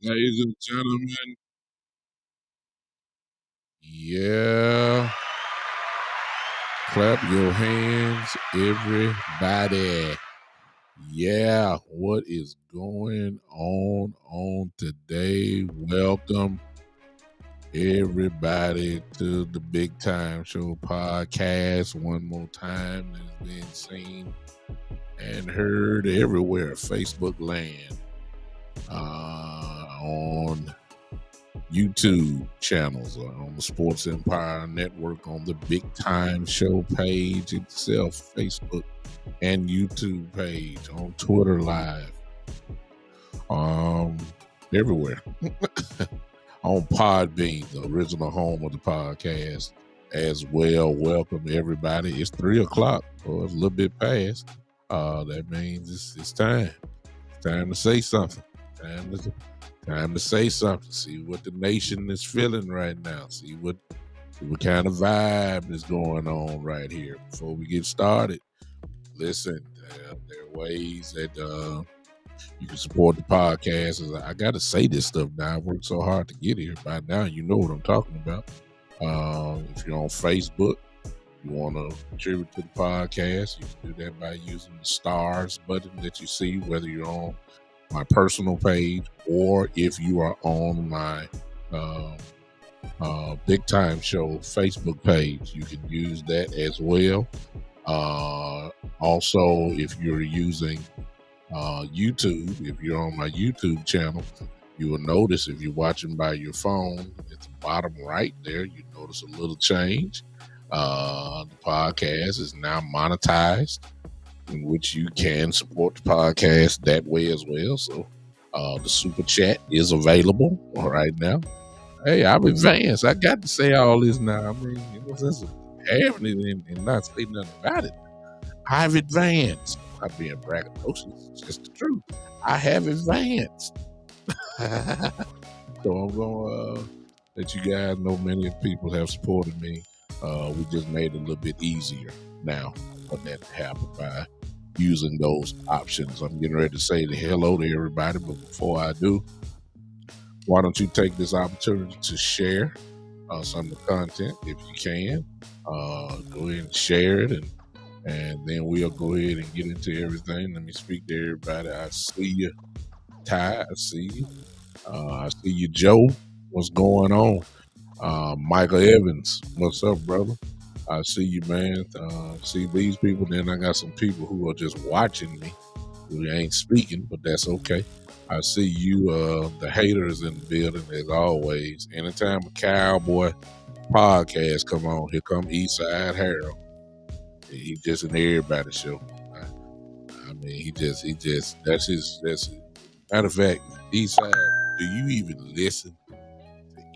Ladies and gentlemen, yeah, clap your hands, everybody. Yeah, what is going on today? Welcome everybody to the Big Time Show podcast. One more time, it's been seen and heard everywhere, Facebook land, on YouTube channels, on the Sports Empire Network, on the Big Time Show page itself, Facebook and YouTube page, on Twitter Live, everywhere. On Podbean, the original home of the podcast, as well. Welcome everybody. It's 3:00, or it's a little bit past. That means it's time. It's time to say something. Time to say something. See what the nation is feeling right now. See what kind of vibe is going on right here. Before we get started, listen, there are ways that you can support the podcast. I got to say this stuff now. I worked so hard to get here. By now, you know what I'm talking about. If you're on Facebook, you want to contribute to the podcast, you can do that by using the stars button that you see, whether you're on my personal page or if you are on my Big Time Show Facebook page. You can use that as well. Also, if you're using YouTube, if you're on my YouTube channel, you will notice, if you're watching by your phone, at the bottom right there, you notice a little change. The podcast is now monetized, in which you can support the podcast that way as well. So the super chat is available right now. Hey, I've advanced. I got to say all this now. I mean, it was just having it and not say nothing about it. I've advanced. I'm not being braggadocious. It's just the truth. I have advanced. So I'm going to let you guys know many people have supported me. We just made it a little bit easier now for that to happen by using those options. I'm getting ready to say hello to everybody, but before I do, why don't you take this opportunity to share some of the content if you can. Go ahead and share it, and then we'll go ahead and get into everything. Let me speak to everybody. I see you, Ty. I see you. I see you, Joe. What's going on? Michael Evans, what's up, brother? I see you, man. See these people. Then I got some people who are just watching me, who ain't speaking, but that's okay. I see you, the haters in the building, as always. Anytime a Cowboy podcast come on, here come Eastside Harold. He just an everybody show. I mean, he just, that's his. Matter of fact, Eastside, do you even listen to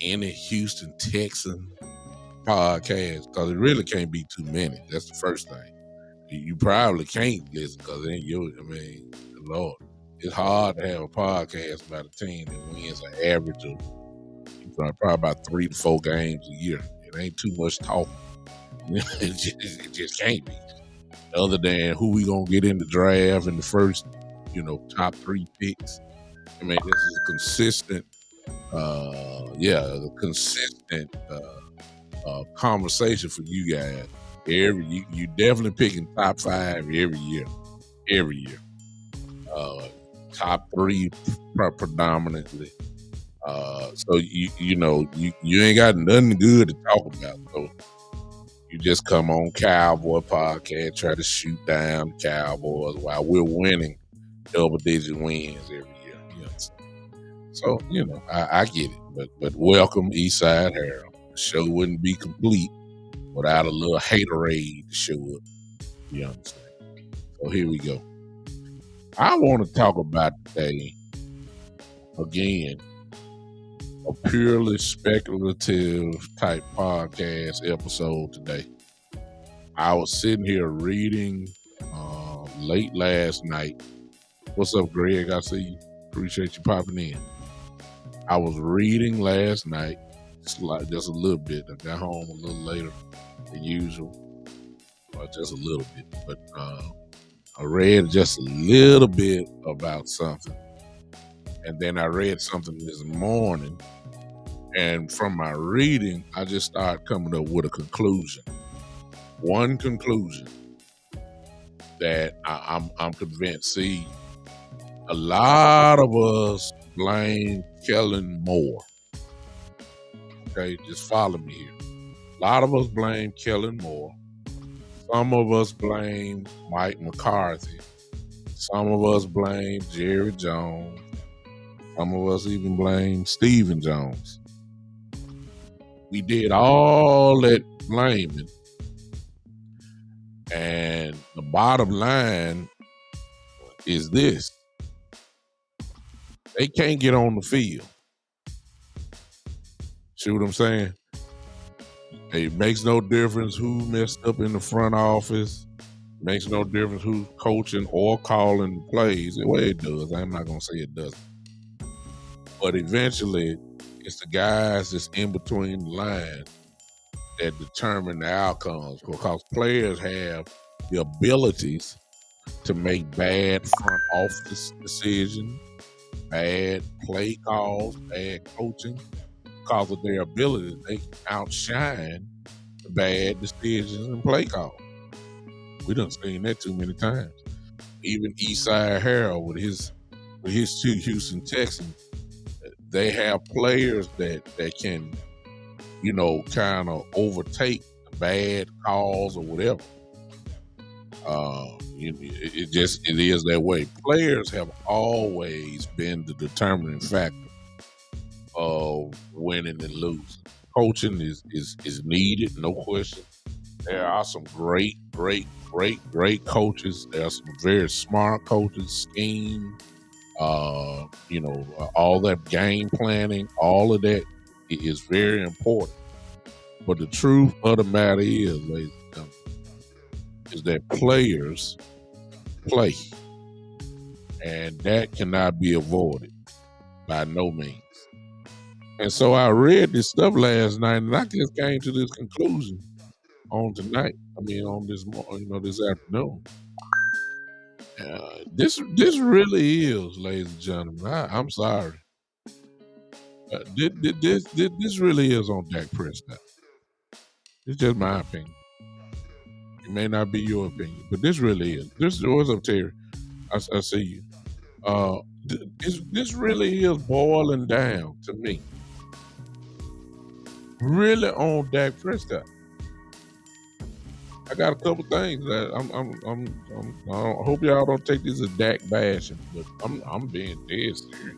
any Houston Texan podcast? Because it really can't be too many. That's the first thing. You probably can't listen because Lord, it's hard to have a podcast about a team that wins an average of probably about 3 to 4 games a year. It ain't too much talking. It just can't be. Other than who we gonna get in the draft in the first, top 3 picks. This is consistent. Consistent conversation for you guys. You definitely picking top 5 every year. Top 3 predominantly. So you ain't got nothing good to talk about. So you just come on Cowboy podcast, try to shoot down the Cowboys while we're winning double-digit wins every year. So I get it, but welcome Eastside Harold. The show wouldn't be complete without a little haterade to show up. You understand? So here we go. I want to talk about today, again, a purely speculative type podcast episode today. I was sitting here reading late last night. What's up, Greg? I see you. Appreciate you popping in. I was reading last night, just a little bit. I got home a little later than usual, just a little bit. But I read just a little bit about something. And then I read something this morning. And from my reading, I just started coming up with a conclusion. One conclusion that I'm convinced. See, a lot of us blame Kellen Moore. Okay, just follow me here. A lot of us blame Kellen Moore. Some of us blame Mike McCarthy. Some of us blame Jerry Jones. Some of us even blame Stephen Jones. We did all that blaming. And the bottom line is this. They can't get on the field. See what I'm saying? It makes no difference who messed up in the front office. It makes no difference who's coaching or calling the plays. Well, it does. I'm not going to say it doesn't. But eventually, it's the guys that's in between the lines that determine the outcomes, because players have the abilities to make bad front office decisions, bad play calls, bad coaching. Because of their ability, they can outshine the bad decisions and play calls. We done seen that too many times. Even Eastside Harold with his 2 Houston Texans, they have players that can, kind of overtake the bad calls or whatever. It is that way. Players have always been the determining factor of winning and losing. Coaching is needed, no question. There are some great coaches. There are some very smart coaches, scheme, all that game planning, all of that is very important. But the truth of the matter is, ladies and gentlemen, is that players play. And that cannot be avoided by no means. And so I read this stuff last night, and I just came to this conclusion on this afternoon. This really is, ladies and gentlemen. I'm sorry. This really is on Dak Prescott. It's just my opinion. It may not be your opinion, but this really is. What's up, Terry? I see you. This really is boiling down to me. Really on Dak Prescott. I got a couple things that I hope y'all don't take this as Dak bashing, but I'm being dead serious.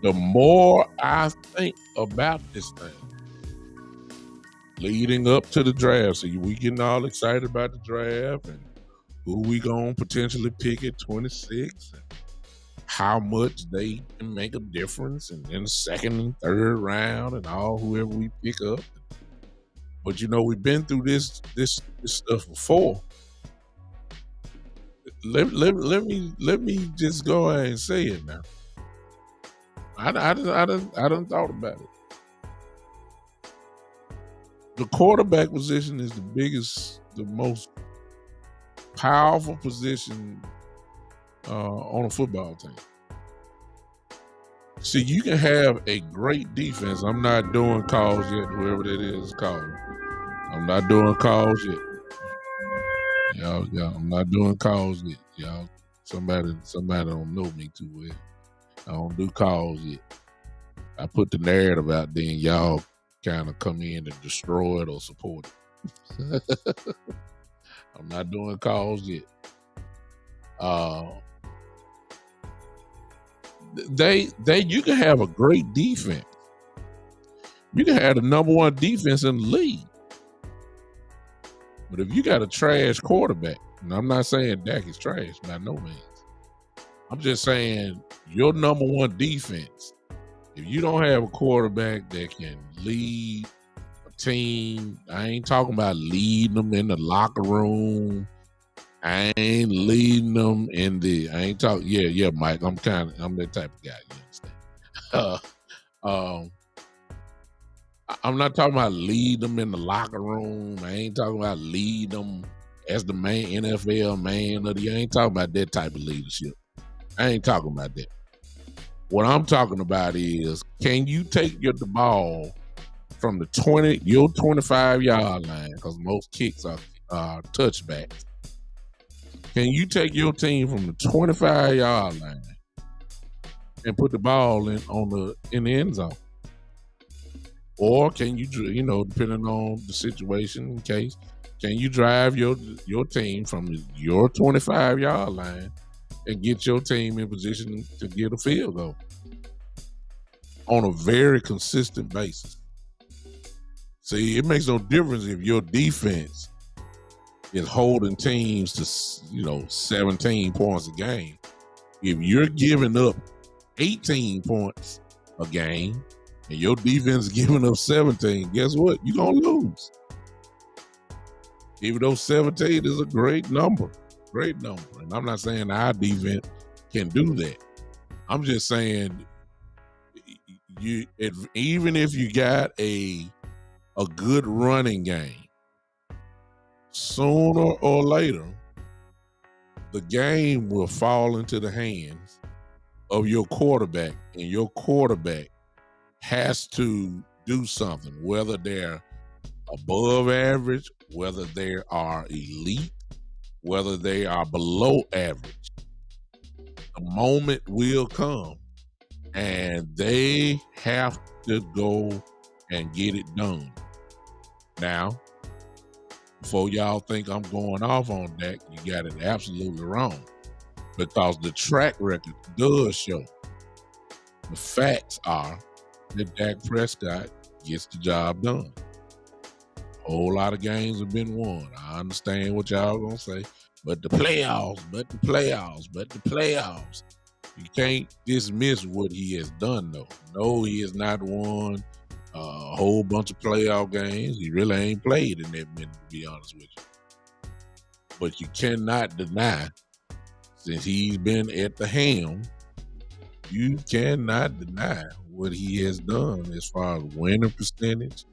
The more I think about this thing, leading up to the draft, so we getting all excited about the draft and who we gonna potentially pick at 26, and how much they can make a difference, and in the second and third round, and all whoever we pick up. But we've been through this stuff before, let me just go ahead and say it now. I done thought about it. The quarterback position is the biggest, the most powerful position on a football team. See, you can have a great defense. I'm not doing calls yet, whoever that is calling. I'm not doing calls yet. Y'all, I'm not doing calls yet. Y'all, somebody don't know me too well. I don't do calls yet. I put the narrative out there and y'all kind of come in and destroy it or support it. I'm not doing calls yet. You can have a great defense. You can have the number one defense in the league. But if you got a trash quarterback, and I'm not saying Dak is trash by no means. I'm just saying your number one defense, if you don't have a quarterback that can lead a team, I ain't talking about leading them in the locker room. I ain't leading them in I ain't talking, yeah, Mike, I'm that type of guy, you understand? I'm not talking about leading them in the locker room. I ain't talking about leading them as the main NFL man I ain't talking about that type of leadership. I ain't talking about that. What I'm talking about is, can you take the ball from your 25-yard line, because most kicks are touchbacks. Can you take your team from the 25-yard line and put the ball in the end zone? Or can you, depending on the situation in case, can you drive your team from your 25-yard line and get your team in position to get a field goal on a very consistent basis? See, it makes no difference if your defense is holding teams to 17 points a game. If you're giving up 18 points a game and your defense is giving up 17, guess what? You're going to lose. Even though 17 is a great number. And I'm not saying our defense can do that. I'm just saying, even if you got a good running game, sooner or later, the game will fall into the hands of your quarterback, and your quarterback has to do something, whether they're above average, whether they are elite, whether they are below average. The moment will come and they have to go and get it done. Now, before y'all think I'm going off on that, you got it absolutely wrong, because the track record does show. The facts are that Dak Prescott gets the job done. A whole lot of games have been won. I understand what y'all gonna say, but the playoffs. You can't dismiss what he has done, though. No, he has not won a whole bunch of playoff games. He really ain't played in that many, to be honest with you. But you cannot deny, since he's been at the helm, you cannot deny what he has done as far as winning percentage,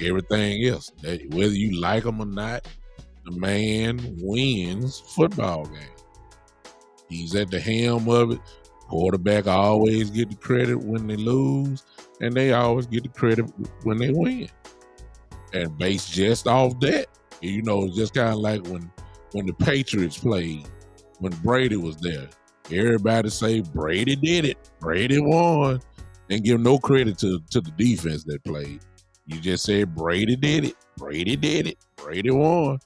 everything else. Whether you like him or not, the man wins football games. He's at the helm of it. Quarterback always get the credit when they lose, and they always get the credit when they win. And based just off that, it's just kind of like when the Patriots played, when Brady was there. Everybody say Brady did it. Brady won. And give no credit to the defense that played. You just said Brady did it. Brady did it. Brady won.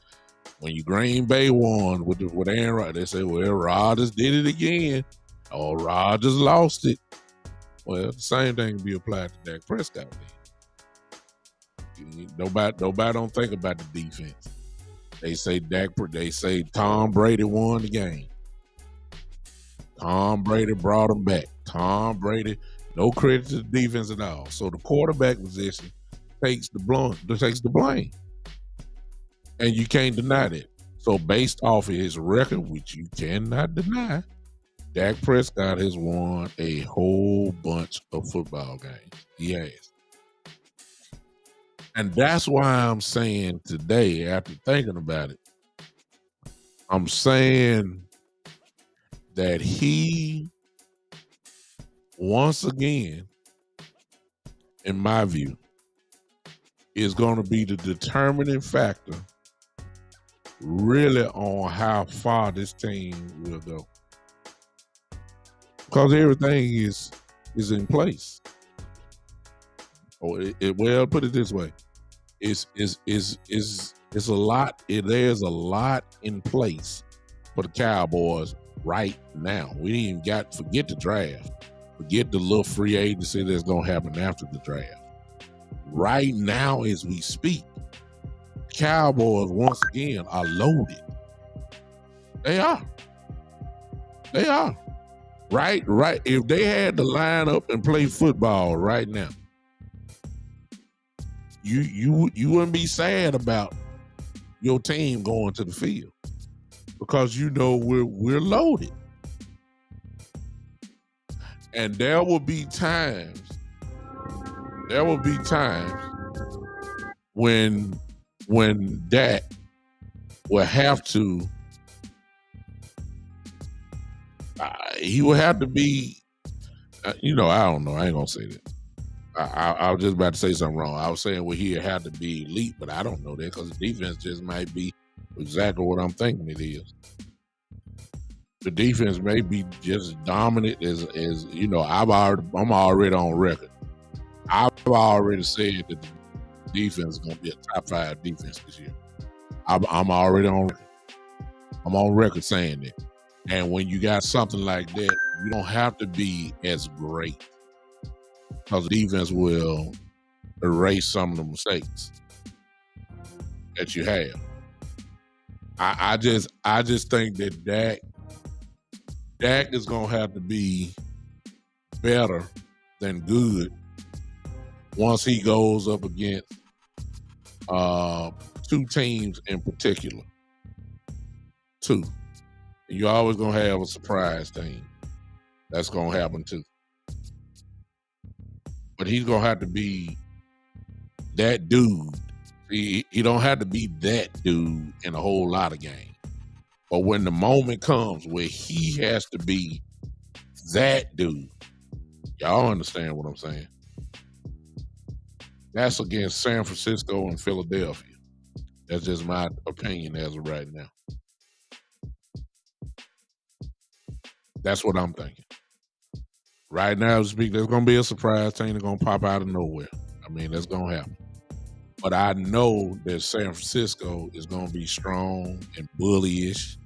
When Green Bay won with Aaron Rodgers, they say, well, Rodgers did it again. Oh, Rodgers lost it. Well, the same thing can be applied to Dak Prescott. Nobody don't think about the defense. They say Tom Brady won the game. Tom Brady brought him back. Tom Brady, no credit to the defense at all. So the quarterback position takes the blame. And you can't deny that. So based off of his record, which you cannot deny, Dak Prescott has won a whole bunch of football games. He has. And that's why I'm saying today, after thinking about it, I'm saying that he, once again, in my view, is going to be the determining factor really on how far this team will go. Because everything is in place. Well, put it this way. It's a lot. There's a lot in place for the Cowboys right now. We didn't even forget the draft. Forget the little free agency that's going to happen after the draft. Right now, as we speak, Cowboys once again are loaded. They are. Right. If they had to line up and play football right now, you wouldn't be sad about your team going to the field because you know we're loaded. And there will be times when Dak will have to he will have to be I don't know. I ain't gonna say that. I was just about to say something wrong. I was saying he'll have to be elite, but I don't know that because the defense just might be exactly what I'm thinking it is. The defense may be just dominant as I'm already on record. I've already said that the defense is going to be a top 5 defense this year. I'm already on record. I'm on record saying that. And when you got something like that, you don't have to be as great because the defense will erase some of the mistakes that you have. I just think that Dak is going to have to be better than good once he goes up against 2 teams in particular. 2. And you're always going to have a surprise team. That's going to happen too. But he's going to have to be that dude. He don't have to be that dude in a whole lot of games. But when the moment comes where he has to be that dude, y'all understand what I'm saying? That's against San Francisco and Philadelphia. That's just my opinion as of right now. That's what I'm thinking. Right now, there's going to be a surprise team that's going to pop out of nowhere. I mean, that's going to happen. But I know that San Francisco is going to be strong and bullyish,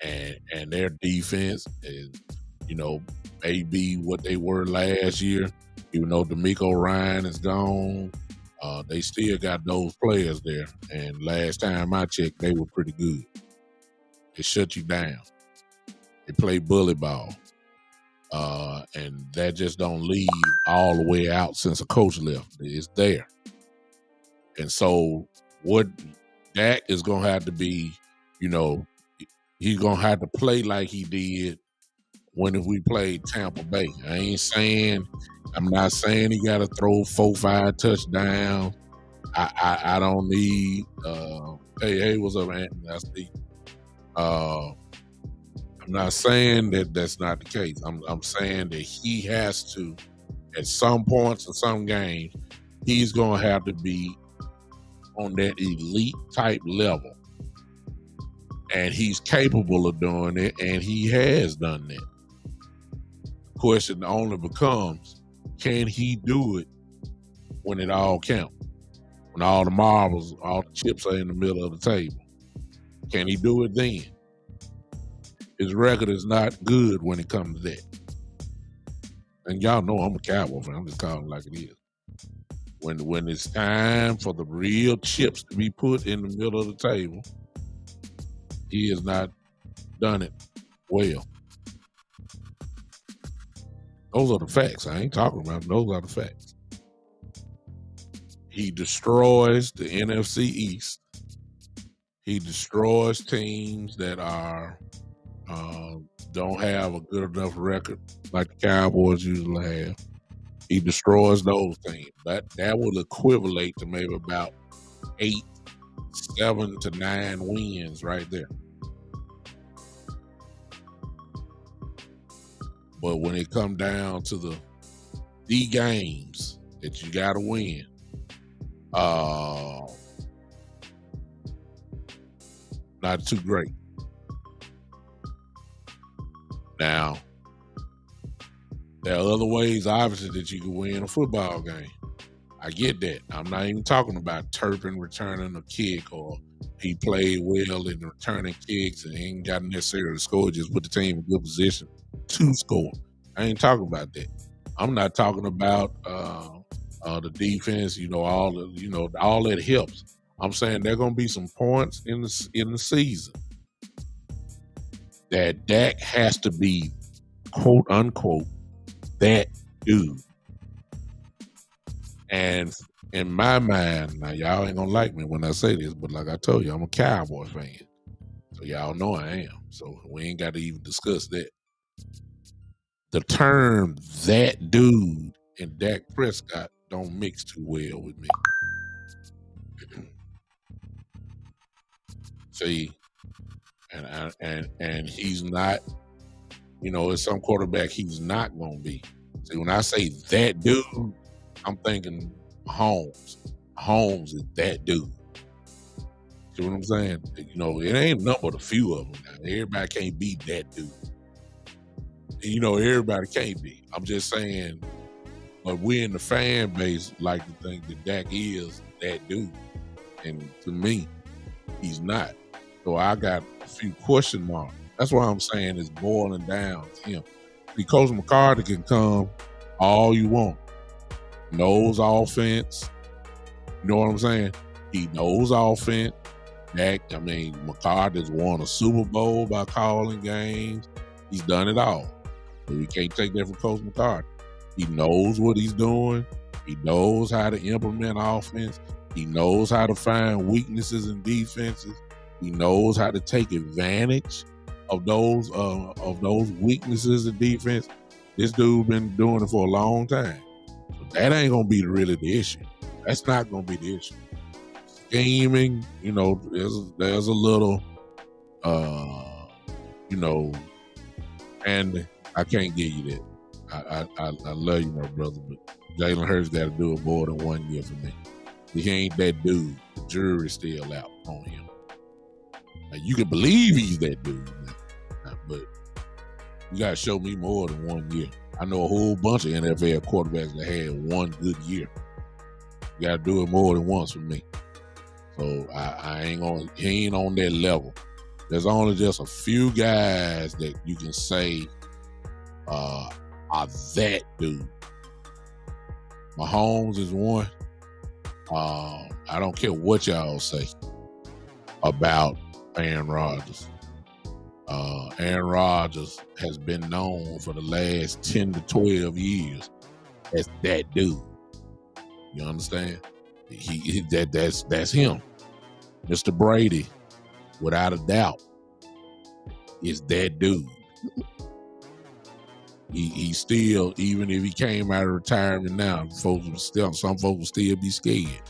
and their defense is, maybe what they were last year. Even though D'Amico Ryan is gone, they still got those players there. And last time I checked, they were pretty good. They shut you down. They play bully ball. And that just don't leave all the way out since a coach left. It's there. And so what Dak is going to have to be, he's going to have to play like he did if we played Tampa Bay. I'm not saying he got to throw 4-5 touchdowns. I don't need, hey, what's up, Anthony? That's the, I'm not saying that that's not the case. I'm saying that he has to, at some points in some games, he's going to have to be on that elite type level. And he's capable of doing it, and he has done that. The question only becomes, can he do it when it all counts? When all the marbles, all the chips are in the middle of the table? Can he do it then? His record is not good when it comes to that. And y'all know I'm a Cowboy fan. I'm just calling it like it is. When it's time for the real chips to be put in the middle of the table, he has not done it well. Those are the facts. I ain't talking about them. Those are the facts. He destroys the NFC East. He destroys teams that are don't have a good enough record like the Cowboys usually have. He destroys those teams. That will equivalent to maybe about 8, 7 to 9 wins right there. But when it come down to the games that you got to win, not too great. Now, there are other ways, obviously, that you can win a football game. I get that. I'm not even talking about Turpin returning a kick or he played well in returning kicks and he ain't got necessarily to score, just put the team in good position to score. I ain't talking about that. I'm not talking about the defense, all that helps. I'm saying there are going to be some points in the season that Dak has to be, quote unquote, that dude. And in my mind, now y'all ain't gonna like me when I say this, but like I told you, I'm a Cowboy fan. So y'all know I am. So we ain't got to even discuss that. The term "that dude" and Dak Prescott don't mix too well with me. See, and he's not, as some quarterback he's not gonna be. See, when I say that dude, I'm thinking Holmes. Holmes is that dude. See what I'm saying? It ain't nothing but a few of them now. Everybody can't be that dude. Everybody can't be. I'm just saying, but we in the fan base like to think that Dak is that dude. And to me, he's not. So I got a few question marks. That's why I'm saying it's boiling down to him. Because McCarthy can come all you want. Knows offense. You know what I'm saying? He knows offense. McCarthy's won a Super Bowl by calling games. He's done it all. But we can't take that from Coach McCarthy. He knows what he's doing. He knows how to implement offense. He knows how to find weaknesses in defenses. He knows how to take advantage of those weaknesses in defense. This dude been doing it for a long time. So that ain't gonna be really the issue. That's not gonna be the issue. Scheming, there's a little, and I can't give you that. I love you, my brother, but Jalen Hurts got to do it more than 1 year for me. He ain't that dude. The jury's still out on him. Now, you can believe he's that dude, but you got to show me more than 1 year. I know a whole bunch of NFL quarterbacks that had one good year. You got to do it more than once for me. So he ain't on that level. There's only just a few guys that you can say are that dude. Mahomes is one. I don't care what y'all say about Aaron Rodgers. Aaron Rodgers has been known for the last 10 to 12 years as that dude. You understand? That's him. Mr. Brady, without a doubt, is that dude. He still, even if he came out of retirement now, some folks will still be scared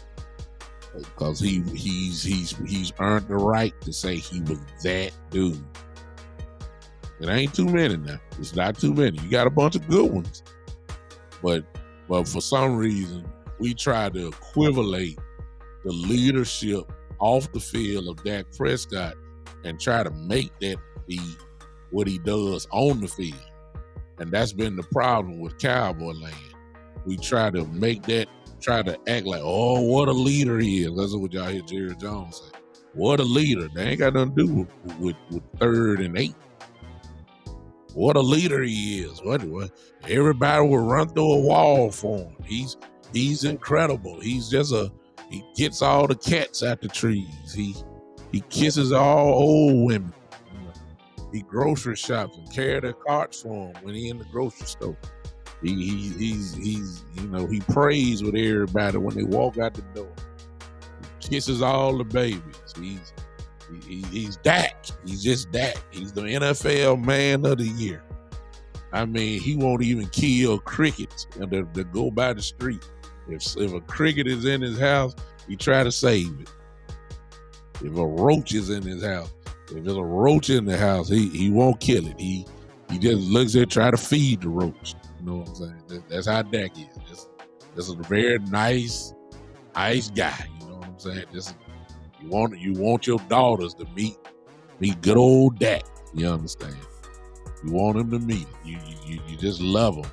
because he's earned the right to say he was that dude. It ain't too many now. It's not too many. You got a bunch of good ones, but for some reason we try to equivalate the leadership off the field of Dak Prescott and try to make that be what he does on the field. And that's been the problem with Cowboy land. We try to act like, oh, what a leader he is. That's what y'all hear Jerry Jones say. What a leader. They ain't got nothing to do with 3rd and 8. What a leader he is. What everybody will run through a wall for him. He's incredible. He gets all the cats out the trees. He kisses all old women. He grocery shops and carry their carts for him when he in the grocery store. He prays with everybody when they walk out the door. He kisses all the babies. He's Dak. He's just Dak. He's the NFL Man of the Year. I mean, he won't even kill crickets that go by the street. If a cricket is in his house, he try to save it. If a roach is in his house, if there's a roach in the house, he won't kill it. He just looks at try to feed the roach. You know what I'm saying? That's how Dak is. This is a very nice guy. You know what I'm saying? You want your daughters to meet good old Dak. You understand? You want him to meet it. You just love him.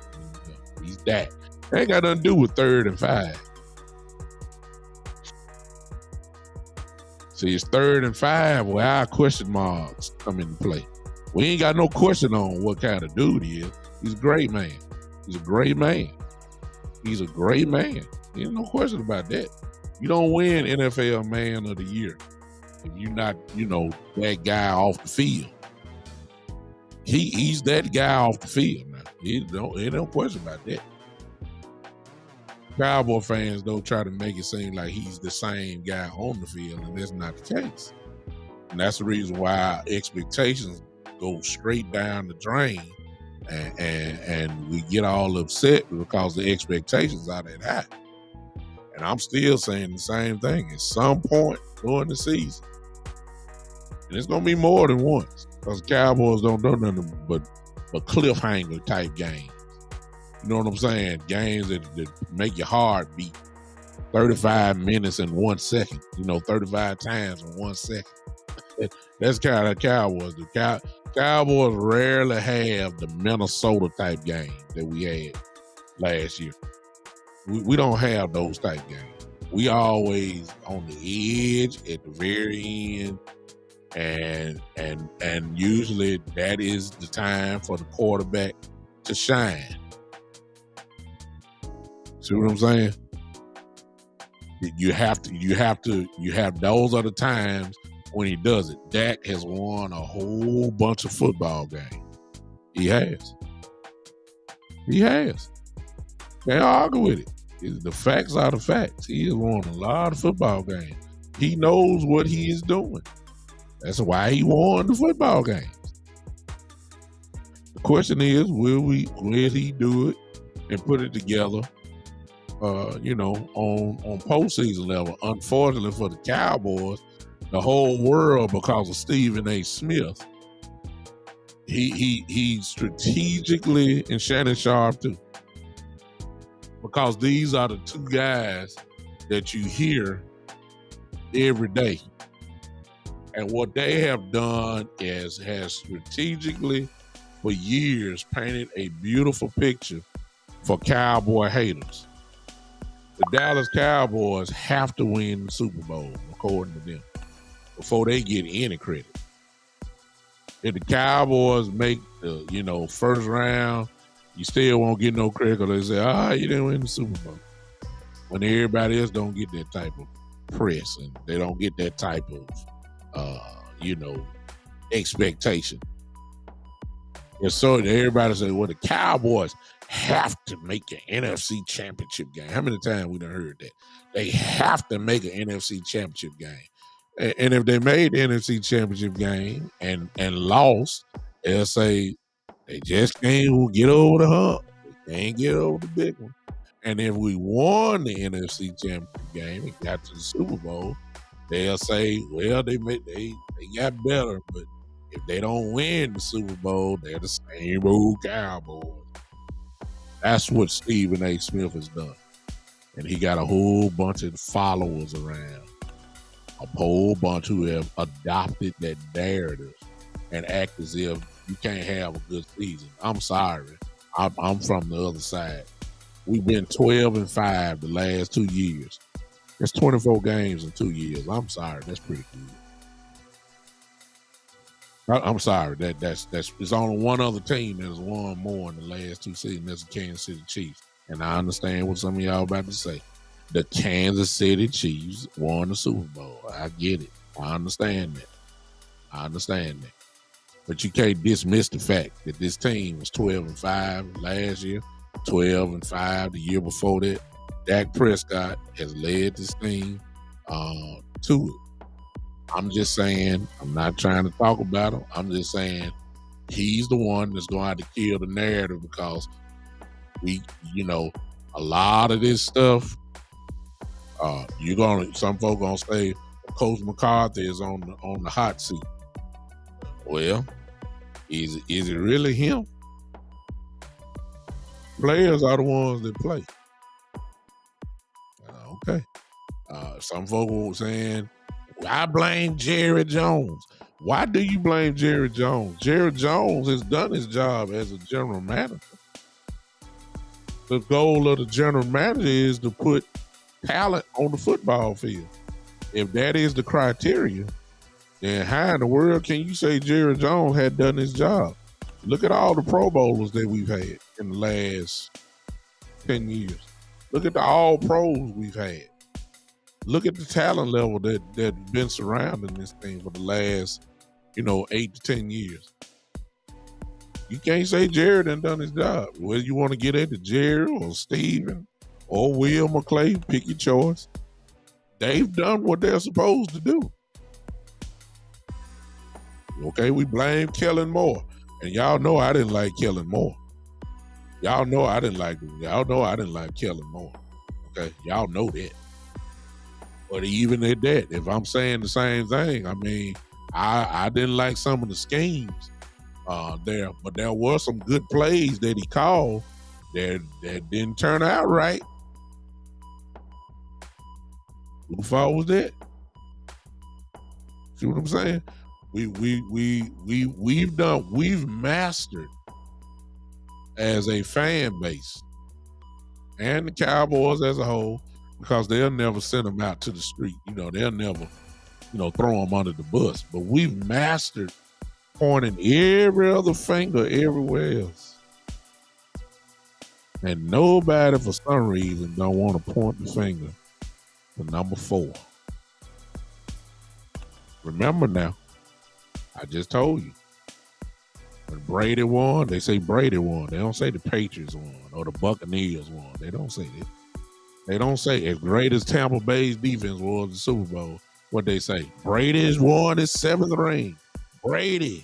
He's Dak. Ain't got nothing to do with 3rd and 5. See, it's 3rd and 5 where our question marks come into play. We ain't got no question on what kind of dude he is. He's a great man. He's a great man. He's a great man. There's no question about that. You don't win NFL Man of the Year if you're not, that guy off the field. He's that guy off the field now. Ain't no question about that. Cowboy fans don't try to make it seem like he's the same guy on the field, and that's not the case. And that's the reason why our expectations go straight down the drain, and we get all upset because the expectations are that high. And I'm still saying the same thing at some point during the season. And it's going to be more than once because Cowboys don't do nothing but cliffhanger type games. You know what I'm saying? Games that make your heart beat 35 minutes in 1 second. 35 times in 1 second. That's kind of Cowboys. The Cowboys rarely have the Minnesota type game that we had last year. We don't have those type games. We always on the edge at the very end, and usually that is the time for the quarterback to shine. See what I'm saying? You have those are the times when he does it. Dak has won a whole bunch of football games. He has. Can't argue with it. The facts are the facts. He has won a lot of football games. He knows what he is doing. That's why he won the football games. The question is, will he do it and put it together, on postseason level? Unfortunately for the Cowboys, the whole world, because of Stephen A. Smith, he strategically, and Shannon Sharp too, because these are the two guys that you hear every day. And what they have done has strategically, for years, painted a beautiful picture for Cowboy haters. The Dallas Cowboys have to win the Super Bowl, according to them, before they get any credit. If the Cowboys make the first round, you still won't get no credit because they say, you didn't win the Super Bowl. When everybody else don't get that type of press and they don't get that type of, expectation. And so everybody say, well, the Cowboys have to make an NFC championship game. How many times we done heard that? They have to make an NFC championship game. And if they made the NFC championship game and lost, they'll say they just can't get over the hump. They can't get over the big one. And if we won the NFC championship game and got to the Super Bowl, they'll say, well, they got better, but if they don't win the Super Bowl, they're the same old Cowboys. That's what Stephen A. Smith has done. And he got a whole bunch of followers around, a whole bunch who have adopted that narrative and act as if you can't have a good season. I'm sorry. I'm from the other side. We've been 12-5 the last 2 years. That's 24 games in 2 years. I'm sorry. That's pretty good. I'm sorry. That's it's only one other team that has won more in the last 2 seasons. That's the Kansas City Chiefs. And I understand what some of y'all about to say. The Kansas City Chiefs won the Super Bowl. I get it. I understand that. But you can't dismiss the fact that this team was 12-5 last year, 12-5 the year before that. Dak Prescott has led this team to it. I'm just saying, I'm not trying to talk about him. I'm just saying he's the one that's going to have to kill the narrative because we, you know, a lot of this stuff, some folk gonna say Coach McCarthy is on the hot seat. Well, is it really him? Players are the ones that play. Okay. Some folk were saying, I blame Jerry Jones. Why do you blame Jerry Jones? Jerry Jones has done his job as a general manager. The goal of the general manager is to put talent on the football field. If that is the criteria, then how in the world can you say Jerry Jones had done his job? Look at all the Pro Bowlers that we've had in the last 10 years. Look at the all pros we've had. Look at the talent level that's been surrounding this thing for the last, 8 to 10 years. You can't say Jerry done his job. Whether you want to get at the Jerry or Steven or Will McClay, pick your choice. They've done what they're supposed to do. Okay, we blame Kellen Moore. And y'all know I didn't like Kellen Moore. Y'all know I didn't like Kellen Moore. Okay, y'all know that. But even at that, if I'm saying the same thing, I mean, I didn't like some of the schemes there, but there were some good plays that he called that didn't turn out right. Whose fault was that? See what I'm saying? We've mastered as a fan base and the Cowboys as a whole, because they'll never send them out to the street. They'll never, throw them under the bus. But we've mastered pointing every other finger everywhere else. And nobody, for some reason, don't want to point the finger to number 4. Remember now, I just told you. When Brady won, they say Brady won. They don't say the Patriots won or the Buccaneers won. They don't say that. They don't say as great as Tampa Bay's defense was in the Super Bowl. What they say? Brady's won his 7th ring. Brady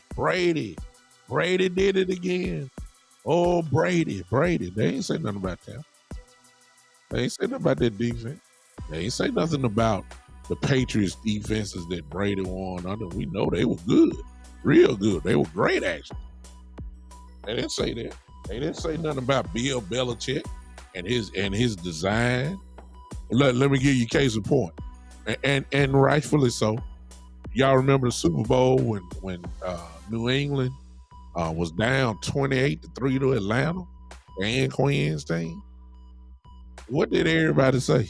did it again. Oh, Brady. They ain't say nothing about Tampa. They ain't say nothing about that defense. They ain't say nothing about the Patriots defenses that Brady won under. We know they were good. Real good. They were great, actually. They didn't say that. They didn't say nothing about Bill Belichick and his design. Let me give you case in point. And rightfully so. Y'all remember the Super Bowl when New England was down 28-3 to Atlanta, Dan Quinn's team? What did everybody say?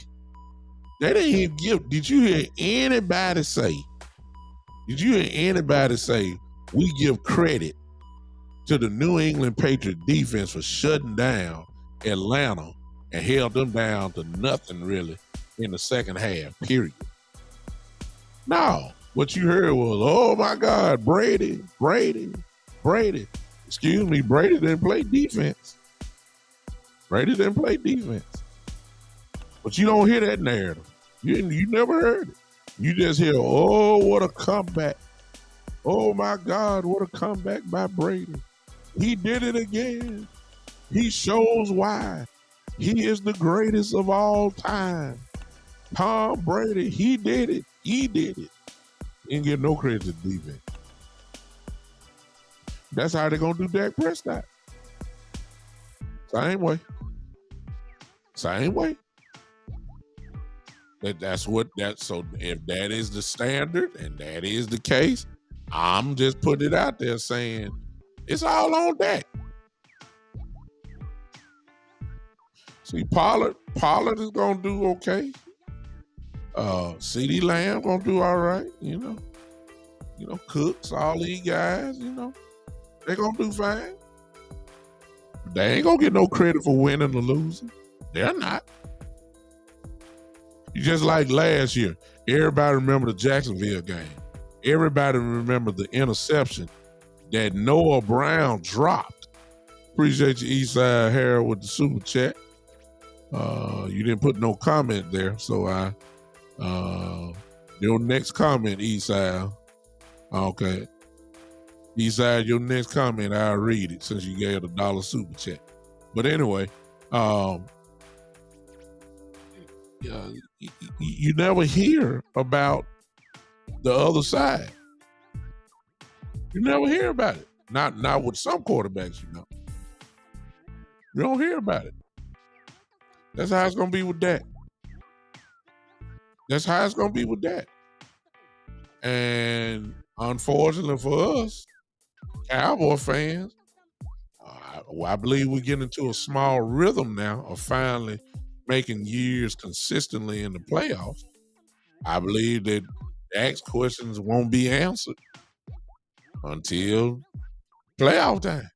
They didn't even give. Did you hear anybody say? We give credit to the New England Patriot defense for shutting down Atlanta and held them down to nothing really in the second half, period? No. What you heard was, oh my God, Brady. Excuse me, Brady didn't play defense. But you don't hear that narrative. You never heard it. You just hear, oh, what a comeback. Oh my God, what a comeback by Brady. He did it again. He shows why. He is the greatest of all time. Tom Brady, he did it. He didn't give no credit to the defense. That's how they're going to do Dak Prescott. Same way. So if that is the standard and that is the case, I'm just putting it out there saying it's all on Dak. See, Pollard is going to do okay. CeeDee Lamb gonna do all right, Cooks, all these guys, they gonna do fine. They ain't gonna get no credit for winning or losing. They're not. Just like last year, everybody remember the Jacksonville game. Everybody remember the interception that Noah Brown dropped. Appreciate you, Eastside Harold, with the super chat. You didn't put no comment there, so I Your next comment, Eastside. Okay. Eastside, your next comment, I'll read it since you gave $1 super chat. But anyway, you never hear about the other side. You never hear about it. Not with some quarterbacks, you know. You don't hear about it. That's how it's gonna be with Dak. That's how it's gonna be with Dak. And unfortunately for us, Cowboy fans, I believe we're getting into a small rhythm now of finally making years consistently in the playoffs. I believe that Dak's questions won't be answered until playoff time.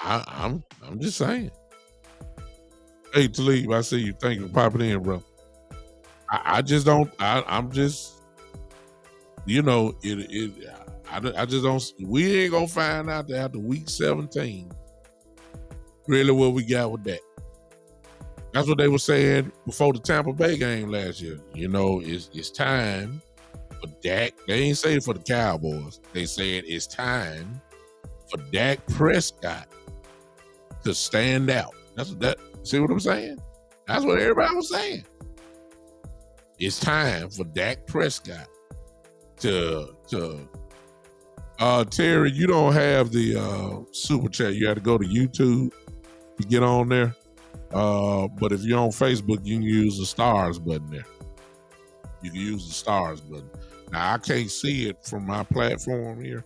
I'm just saying. Hey, Talib, I see you. Thank you for popping in, bro. I just don't. I'm just, you know, I just don't. We ain't gonna find out that after week 17 really what we got with that. That's what they were saying before the Tampa Bay game last year. You know, it's time for Dak. They ain't say it for the Cowboys. They said it's time for Dak Prescott to stand out. That's what that. See what I'm saying? That's what everybody was saying. It's time for Dak Prescott to Terry, you don't have the super chat. You have to go to YouTube to get on there. But if you're on Facebook, you can use the stars button there. You can use the stars button. Now I can't see it from my platform here.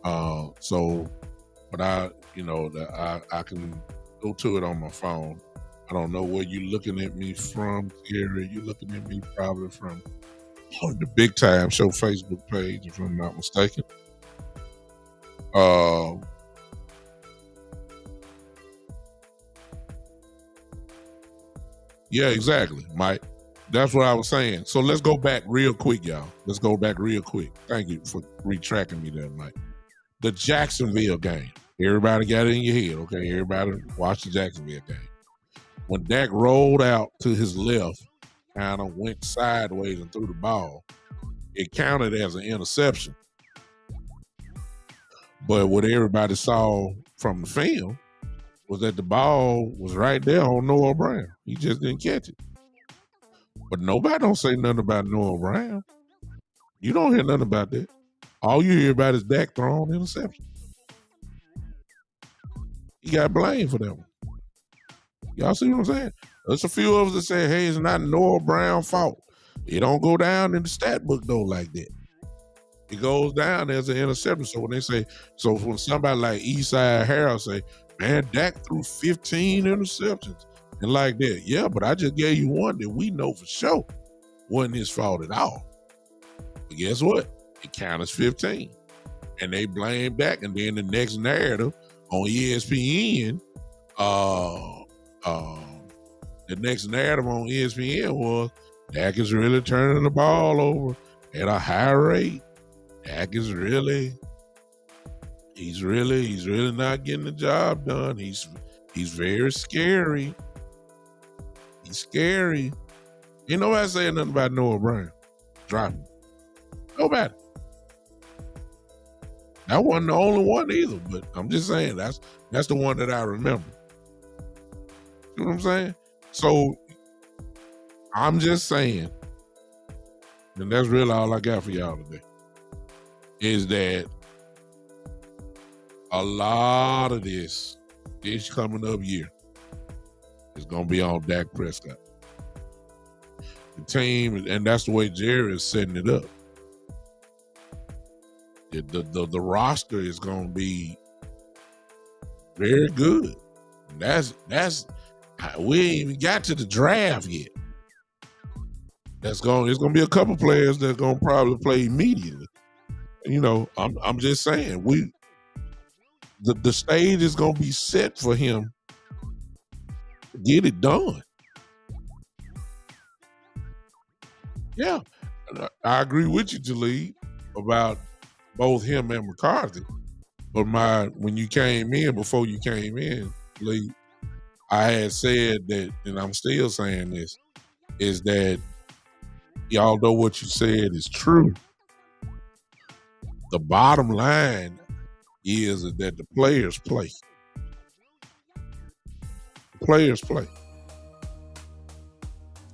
But I can go to it on my phone. I don't know where you're looking at me from, Terry. You're looking at me probably from the Big Time Show Facebook page, if I'm not mistaken. Yeah, exactly, Mike. That's what I was saying. So let's go back real quick, y'all. Let's go back real quick. Thank you for retracting me there, Mike. The Jacksonville game. Everybody got it in your head, okay? Everybody watch the Jacksonville game. When Dak rolled out to his left, kind of went sideways and threw the ball, it counted as an interception. But what everybody saw from the film was that the ball was right there on Noah Brown. He just didn't catch it. But nobody don't say nothing about Noah Brown. You don't hear nothing about that. All you hear about is Dak throwing interception. He got blamed for that one. Y'all see what I'm saying? There's a few of us that say, hey, it's not Noah Brown's fault. It don't go down in the stat book, though, like that. It goes down as an interception. So when they say, so when somebody like Eastside Harold say, man, Dak threw 15 interceptions and like that. Yeah, but I just gave you one that we know for sure wasn't his fault at all. But guess what? It counts as 15. And they blame Dak. And then the next narrative on ESPN, the next narrative on ESPN was Dak is really turning the ball over at a high rate. Dak is really not getting the job done. He's very scary. He's scary. Ain't nobody saying nothing about Noah Brown dropping. Nobody. That wasn't the only one either, but I'm just saying that's the one that I remember. You know what I'm saying? So I'm just saying, and that's really all I got for y'all today, is that a lot of this coming up year is going to be on Dak Prescott. The team, and that's the way Jerry is setting it up. The roster is going to be very good. That's we ain't even got to the draft yet. There's going to be a couple players that are going to probably play immediately. You know, I'm just saying the stage is going to be set for him to get it done. Yeah, I agree with you, Jaleel, about both him and McCarthy. But when you came in, before you came in, Lee, I had said that, and I'm still saying this, is that Y'all know what you said is true. The bottom line is that the players play. The players play.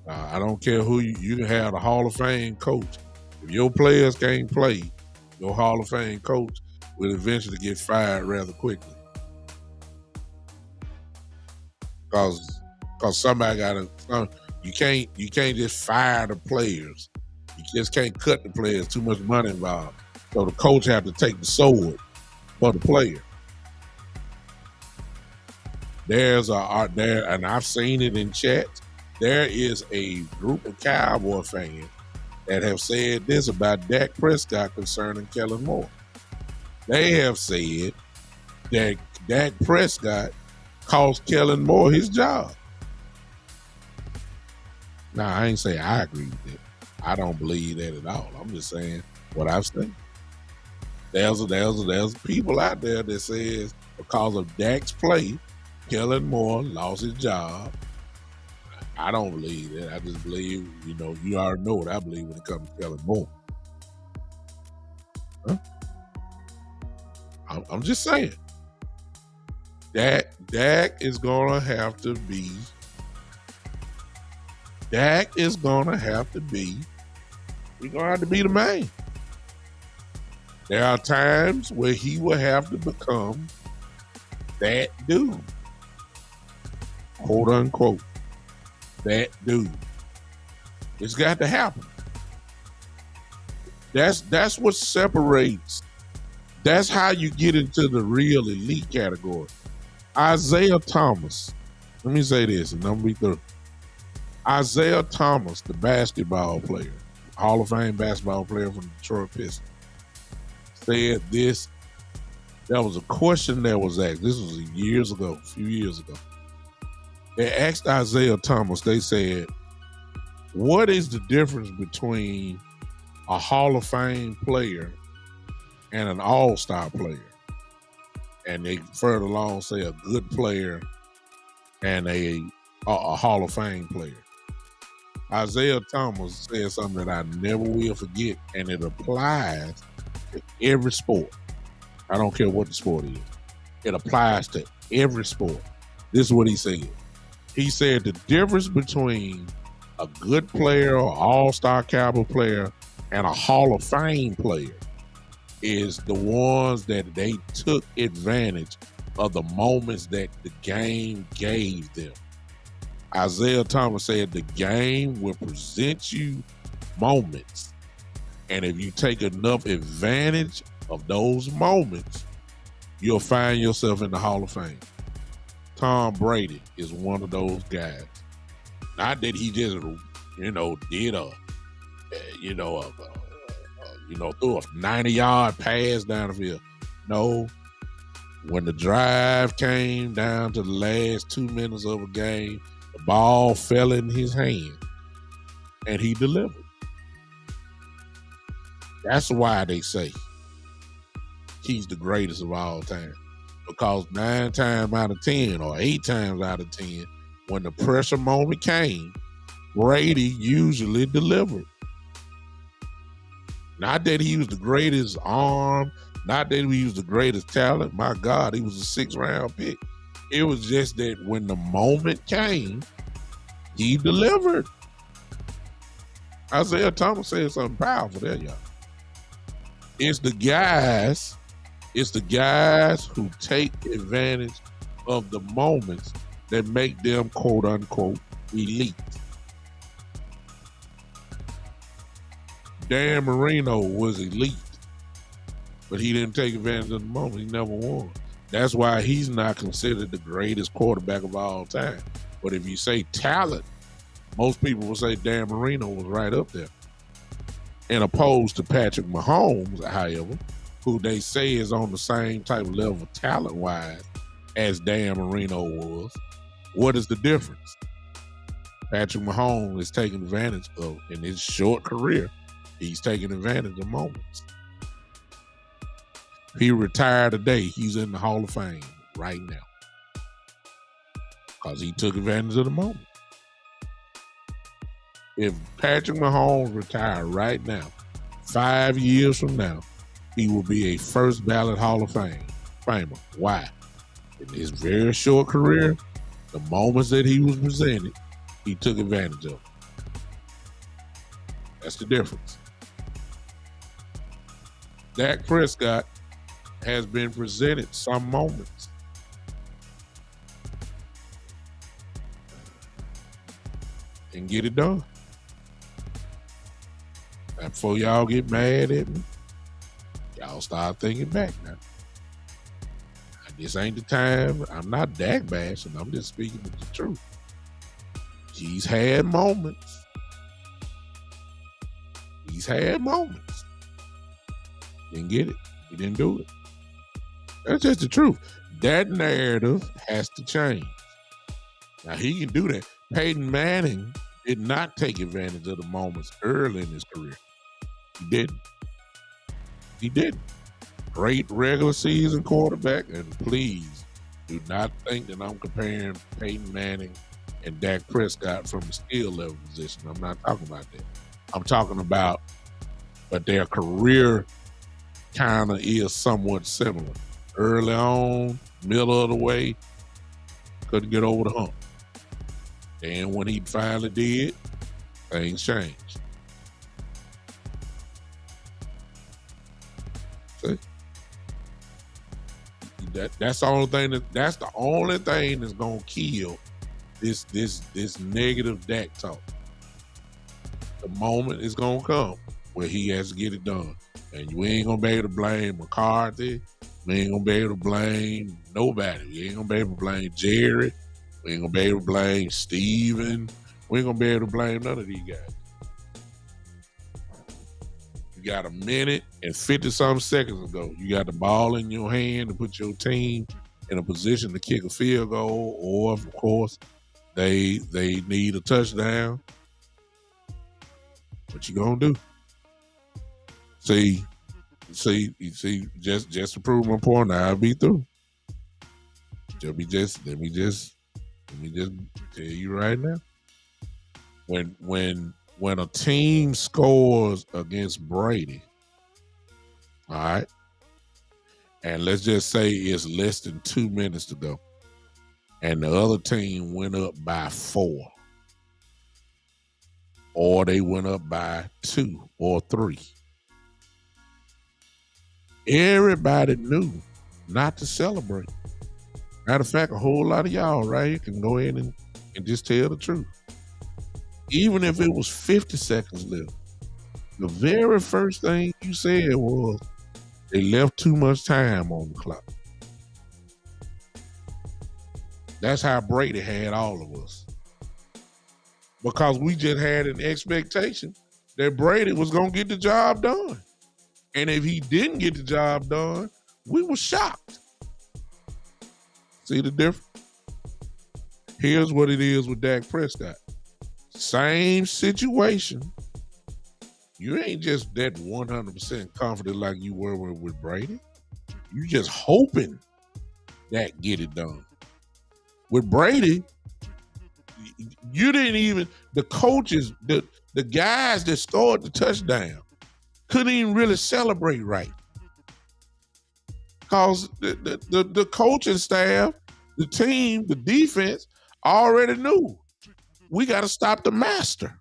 I don't care who you can have the Hall of Fame coach. If your players can't play, your Hall of Fame coach will eventually get fired rather quickly. Cause somebody you can't just fire the players. You just can't cut the players. Too much money involved. So the coach have to take the sword for the player. There's there, and I've seen it in chats. There is a group of Cowboy fans that have said this about Dak Prescott concerning Kellen Moore. They have said that Dak Prescott cost Kellen Moore his job. Now, I ain't say I agree with it. I don't believe that at all. I'm just saying what I've seen. There's people out there that says because of Dak's play, Kellen Moore lost his job. I don't believe that. I just believe, you already know what I believe when it comes to Kellen Moore. Huh? I'm just saying. Dak is gonna have to be. Dak is gonna have to be. We're gonna have to be the man. There are times where he will have to become that dude, quote unquote. That dude. It's got to happen. That's what separates. That's how you get into the real elite category. Isaiah Thomas. Let me say this, and I'm gonna be through. Isaiah Thomas, the basketball player, Hall of Fame basketball player from the Detroit Pistons, said this. That was a question that was asked. This was a few years ago. They asked Isaiah Thomas, they said, what is the difference between a Hall of Fame player and an all-star player? And they further along say a good player and a Hall of Fame player. Isaiah Thomas said something that I never will forget, and it applies to every sport. I don't care what the sport is. It applies to every sport. This is what he said. He said the difference between a good player or all-star caliber player and a Hall of Fame player is the ones that they took advantage of the moments that the game gave them. Isaiah Thomas said the game will present you moments, and if you take enough advantage of those moments, you'll find yourself in the Hall of Fame. Tom Brady is one of those guys. Not that he just, did threw a 90-yard pass down the field. No, when the drive came down to the last 2 minutes of a game, the ball fell in his hand, and he delivered. That's why they say he's the greatest of all time. Because 9 times out of 10 or 8 times out of 10, when the pressure moment came, Brady usually delivered. Not that he was the greatest arm, not that he was the greatest talent. My God, he was a 6th-round pick. It was just that when the moment came, he delivered. Isaiah Thomas said something powerful there, y'all. It's the guys who take advantage of the moments that make them, quote unquote, elite. Dan Marino was elite, but he didn't take advantage of the moment. He never won. That's why he's not considered the greatest quarterback of all time. But if you say talent, most people will say Dan Marino was right up there. And opposed to Patrick Mahomes, however, who they say is on the same type of level talent-wise as Dan Marino was, what is the difference? Patrick Mahomes is taking advantage of, in his short career, he's taking advantage of moments. If he retired today, he's in the Hall of Fame right now because he took advantage of the moment. if Patrick Mahomes retired right now, 5 years from now, he will be a first ballot Hall of Famer. Why? In his very short career, the moments that he was presented, he took advantage of. That's the difference. Dak Prescott has been presented some moments. And get it done. And before y'all get mad at me, y'all start thinking back now. This ain't the time. I'm not Dak bashing. I'm just speaking the truth. He's had moments. Didn't get it. He didn't do it. That's just the truth. That narrative has to change. Now, he can do that. Peyton Manning did not take advantage of the moments early in his career. He didn't. Great regular season quarterback, and please do not think that I'm comparing Peyton Manning and Dak Prescott from a skill level position. I'm not talking about that. I'm talking about, but their career kind of is somewhat similar. Early on, middle of the way, couldn't get over the hump. And when he finally did, things changed. See? That's the only thing that's gonna kill this negative Dak talk. The moment is gonna come where he has to get it done. And you ain't gonna be able to blame McCarthy. We ain't gonna be able to blame nobody. We ain't gonna be able to blame Jerry. We ain't gonna be able to blame Steven. We ain't gonna be able to blame none of these guys. You got a minute and 50-something seconds ago. You got the ball in your hand to put your team in a position to kick a field goal, or of course, they need a touchdown. What you gonna do? See, just to prove my point, I'll be through. Let me just tell you right now. When a team scores against Brady, all right, and let's just say it's less than 2 minutes to go, and the other team went up by 4, or they went up by 2 or 3. Everybody knew not to celebrate. Matter of fact, a whole lot of y'all right here can go in and just tell the truth. Even if it was 50 seconds left, the very first thing you said was they left too much time on the clock. That's how Brady had all of us. Because we just had an expectation that Brady was going to get the job done. And if he didn't get the job done, we were shocked. See the difference? Here's what it is with Dak Prescott. Same situation. You ain't just that 100% confident like you were with Brady. You just hoping that get it done. With Brady, you didn't even, the coaches, the guys that scored the touchdown couldn't even really celebrate right. Because the coaching staff, the team, the defense already knew we got to stop the master.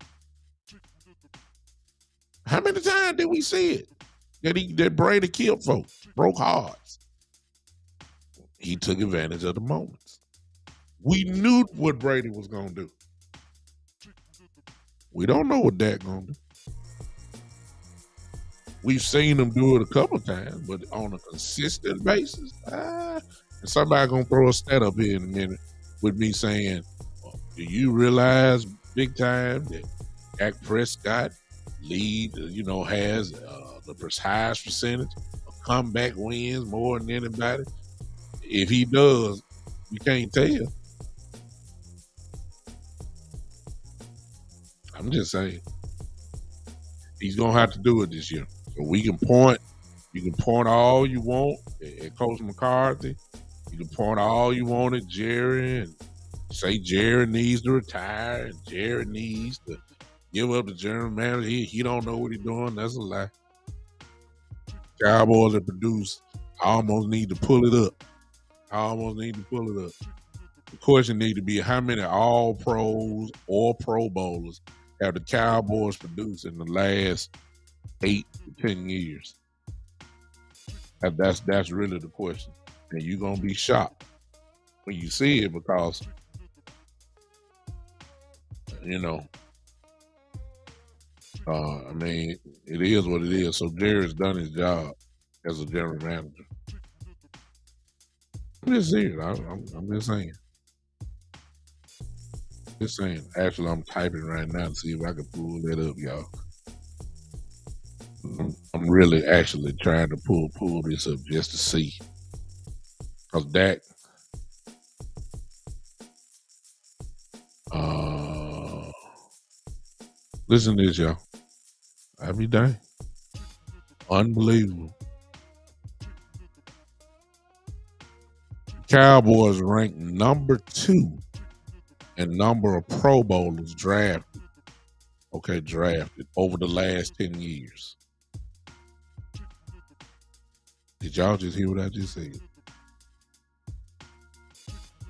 How many times did we see it that Brady killed folks, broke hearts? He took advantage of the moments. We knew what Brady was going to do. We don't know what Dak going to do. We've seen him do it a couple of times, but on a consistent basis, and somebody going to throw a stat up here in a minute with me saying, well, do you realize big time that Dak Prescott has the highest percentage of comeback wins more than anybody? If he does, you can't tell. I'm just saying. He's going to have to do it this year. So we can point, you can point all you want at Coach McCarthy. You can point all you want at Jerry and say Jerry needs to retire and Jerry needs to Give up the general manager. He don't know what he's doing. That's a lie. Cowboys that produce, I almost need to pull it up. The question need to be how many all pros or pro bowlers have the Cowboys produced in the last 8 to 10 years? That's really the question. And you're gonna be shocked when you see it because you know, I mean, it is what it is. So Jerry's done his job as a general manager. I'm just saying. I'm just saying. Just saying. Actually, I'm typing right now to see if I can pull that up, y'all. I'm really actually trying to pull this up just to see. Cause Dak, listen to this, y'all. I be dang. Unbelievable. Cowboys ranked number 2 in number of Pro Bowlers drafted. Okay, drafted over the last 10 years. Did y'all just hear what I just said?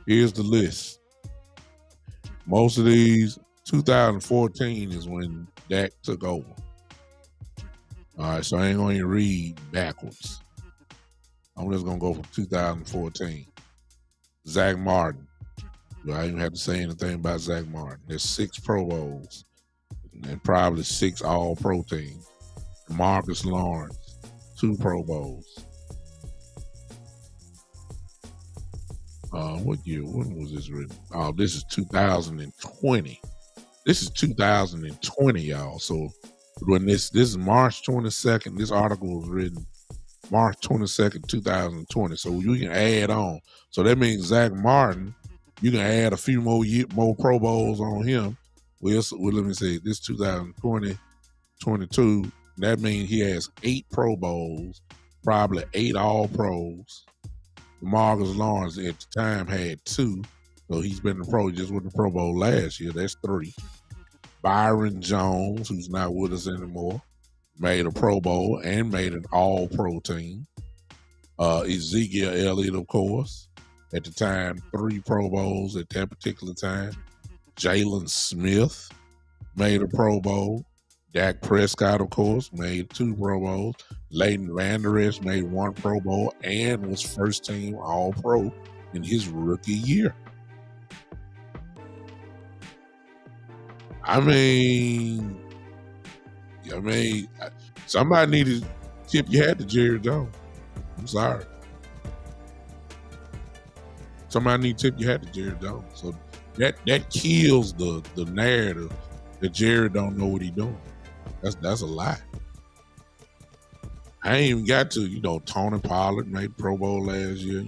Here's the list. Most of these, 2014 is when Dak took over. All right, so I ain't going to read backwards. I'm just going to go from 2014. Zach Martin. I don't even have to say anything about Zach Martin. There's 6 Pro Bowls and probably 6 All-Pro teams. Marcus Lawrence, 2 Pro Bowls. What year? When was this written? Oh, this is 2020. This is 2020, y'all. So when this is March 22nd, this article was written March 22nd, 2020. So you can add on. So that means Zach Martin, you can add a few more Pro Bowls on him. Well, let me say this 2020, 22. That means he has 8 Pro Bowls, probably 8 All Pros. Marcus Lawrence at the time had 2. So he's been the pro, just with the Pro Bowl last year. That's 3. Byron Jones, who's not with us anymore, made a Pro Bowl and made an All-Pro team. Ezekiel Elliott, of course, at the time, 3 Pro Bowls at that particular time. Jalen Smith made a Pro Bowl. Dak Prescott, of course, made 2 Pro Bowls. Leighton Vander Esch made 1 Pro Bowl and was first team All-Pro in his rookie year. I mean, somebody needed to tip your hat to Jerry Jones. I'm sorry. Somebody need to tip your hat to Jerry Jones. So that kills the narrative that Jerry don't know what he's doing. That's a lie. I ain't even got to, Tony Pollard made Pro Bowl last year,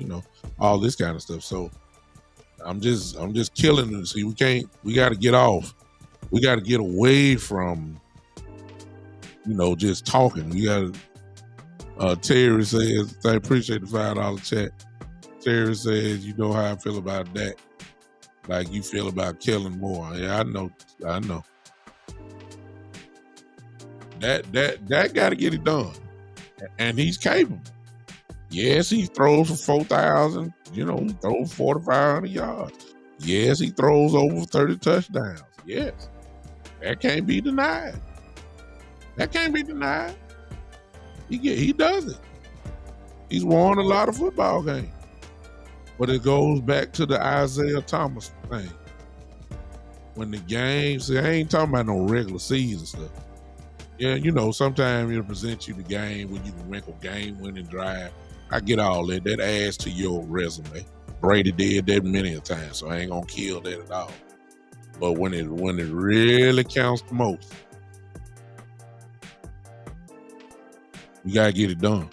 all this kind of stuff. So I'm just killing it. See, we got to get off. We got to get away from, just talking. We got to, Terry says, I appreciate the $5 chat. Terry says, you know how I feel about that. Like you feel about Kellen Moore. Yeah, I know. That got to get it done. And he's capable. Yes, he throws for 4,000, he throws 4,500 yards. Yes, he throws over 30 touchdowns. Yes. That can't be denied. He does it. He's won a lot of football games. But it goes back to the Isaiah Thomas thing. When the game, see, I ain't talking about no regular season stuff. Yeah, sometimes it'll present you the game when you can wrinkle game-winning drive. I get all that. That adds to your resume. Brady did that many a time, so I ain't gonna kill that at all. But when it really counts the most, you gotta get it done.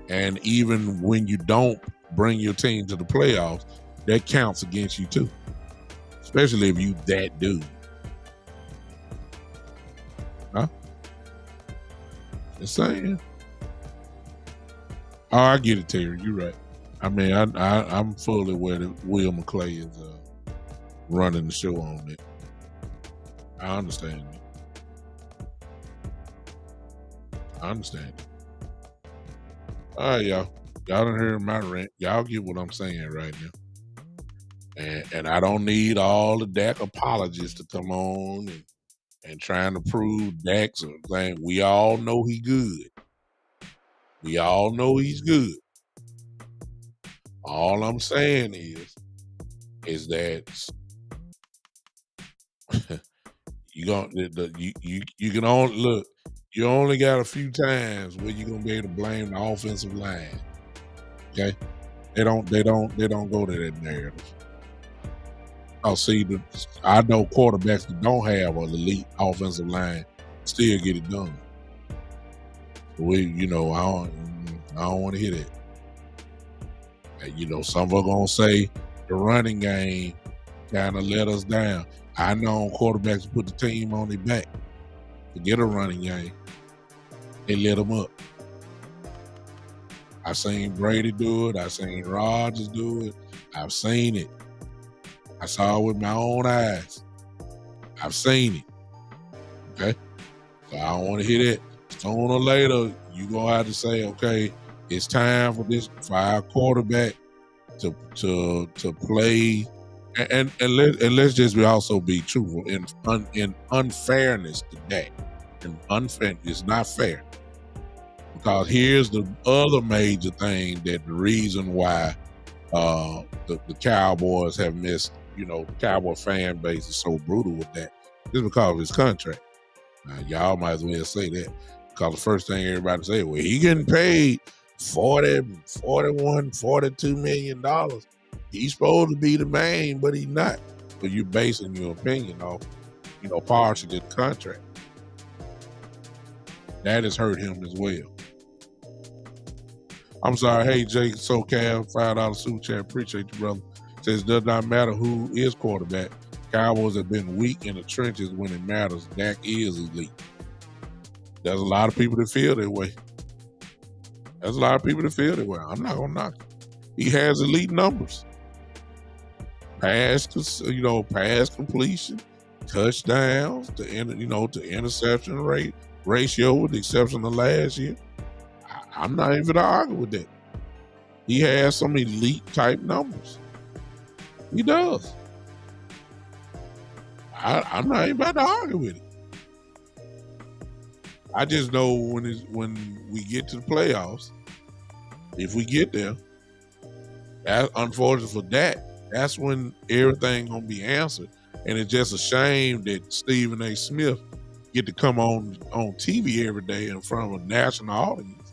And even when you don't bring your team to the playoffs, that counts against you too. Especially if you that dude. Huh? Just saying. Oh, I get it, Terry. You're right. I mean, I'm fully aware that Will McClay is running the show on it. I understand you. I understand you. All right, y'all. Y'all done heard my rant. Y'all get what I'm saying right now. And I don't need all the Dak apologists to come on and trying to prove Dak's thing. We all know he good. We all know he's good. All I'm saying is that you you can only look. You only got a few times where you're gonna be able to blame the offensive line. Okay, they don't go to that narrative. Oh, see, I know quarterbacks that don't have an elite offensive line still get it done. I don't want to hear that. And, some are gonna say the running game kind of let us down. I know quarterbacks put the team on their back to get a running game. They let them up. I seen Brady do it. I seen Rodgers do it. I've seen it. I saw it with my own eyes. I've seen it. Okay? So I don't want to hear that. Sooner or later, you're going to have to say, okay, it's time for our quarterback to play. And let's just also be truthful. In unfairness to that. And unfair, it's not fair. Because here's the other major thing that the reason why the Cowboys have missed, the Cowboy fan base is so brutal with that is because of his contract. Now, y'all might as well say that. Because the first thing everybody say, well, he getting paid $40, $41, $42 million. He's supposed to be the main, but he's not. So you're basing your opinion off, partially the contract. That has hurt him as well. I'm sorry. Hey, Jake SoCal, $5 super chat. Appreciate you, brother. Says, does not matter who is quarterback. Cowboys have been weak in the trenches when it matters. Dak is elite. There's a lot of people that feel that way. I'm not going to knock it. He has elite numbers. Pass completion, touchdowns, to interception rate ratio, with the exception of last year. I'm not even arguing with that. He has some elite type numbers. He does. I'm not even about to argue with it. I just know when we get to the playoffs, if we get there, that, unfortunately for that, that's when everything gonna be answered. And it's just a shame that Stephen A. Smith get to come on TV every day in front of a national audience,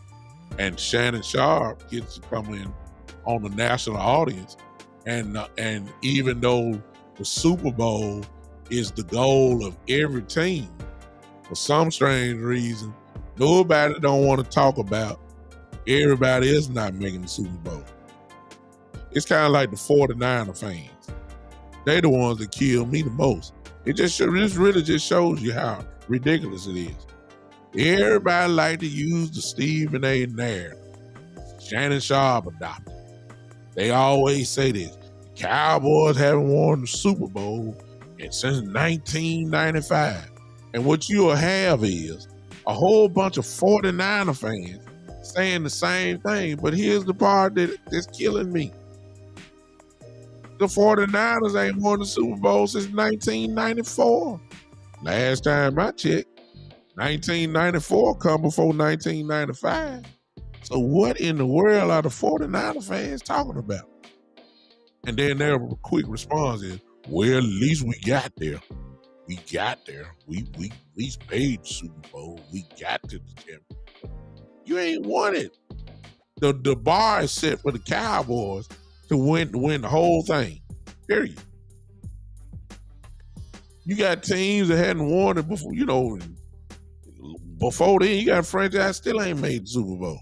and Shannon Sharp gets to come in on the national audience. And even though the Super Bowl is the goal of every team, for some strange reason, nobody don't want to talk about everybody else not making the Super Bowl. It's kind of like the 49er fans. They the ones that kill me the most. This really just shows you how ridiculous it is. Everybody like to use the Stephen A. narrative. Shannon Sharp adopted. They always say this. The Cowboys haven't won the Super Bowl since 1995. And what you'll have is a whole bunch of 49er fans saying the same thing. But here's the part that's killing me. The 49ers ain't won the Super Bowl since 1994. Last time I checked, 1994 come before 1995. So what in the world are the 49er fans talking about? And then their quick response is, well, at least we got there. We got there. We at least paid the Super Bowl. We got to the championship. You ain't won it. The bar is set for the Cowboys to win the whole thing. Period. You got teams that hadn't won it before, before then, you got a franchise still ain't made the Super Bowl.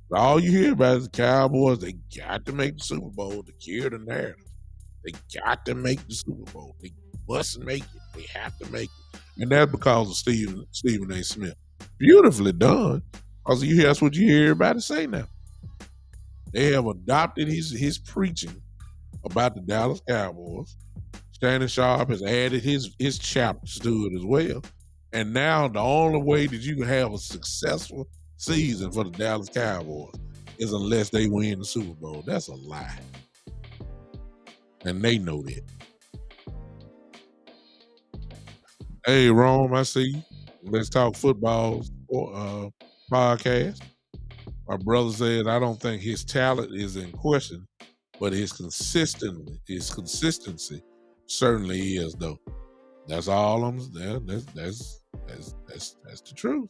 But all you hear about is the Cowboys, they got to make the Super Bowl to carry the narrative. They got to make the Super Bowl. They must make it. They have to make it. And that's because of Stephen A. Smith. Beautifully done. Because that's what you hear everybody say now. They have adopted his preaching about the Dallas Cowboys, Shannon Sharp has added his chapters to it as well. And now the only way that you can have a successful season for the Dallas Cowboys is unless they win the Super Bowl. That's a lie. And they know that. Hey, Rome, I see you. Let's Talk Football podcast. My brother says, I don't think his talent is in question, but his consistency certainly is, though. That's all I'm saying. That's the truth.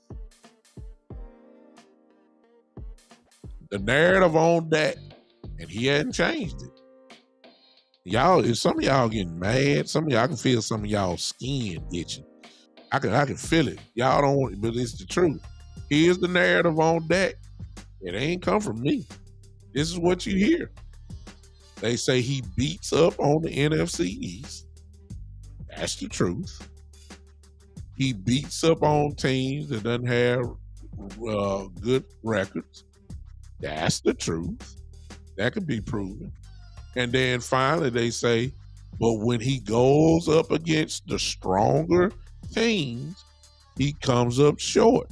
The narrative on Dak, and he hadn't changed it. Y'all, if some of y'all getting mad, some of y'all, I can feel some of y'all skin itching. I can feel it. Y'all don't want it, but it's the truth. Here's the narrative on Dak. It ain't come from me. This is what you hear. They say he beats up on the NFC East. That's the truth. He beats up on teams that doesn't have good records. That's the truth. That could be proven. And then finally they say, but when he goes up against the stronger teams, he comes up short.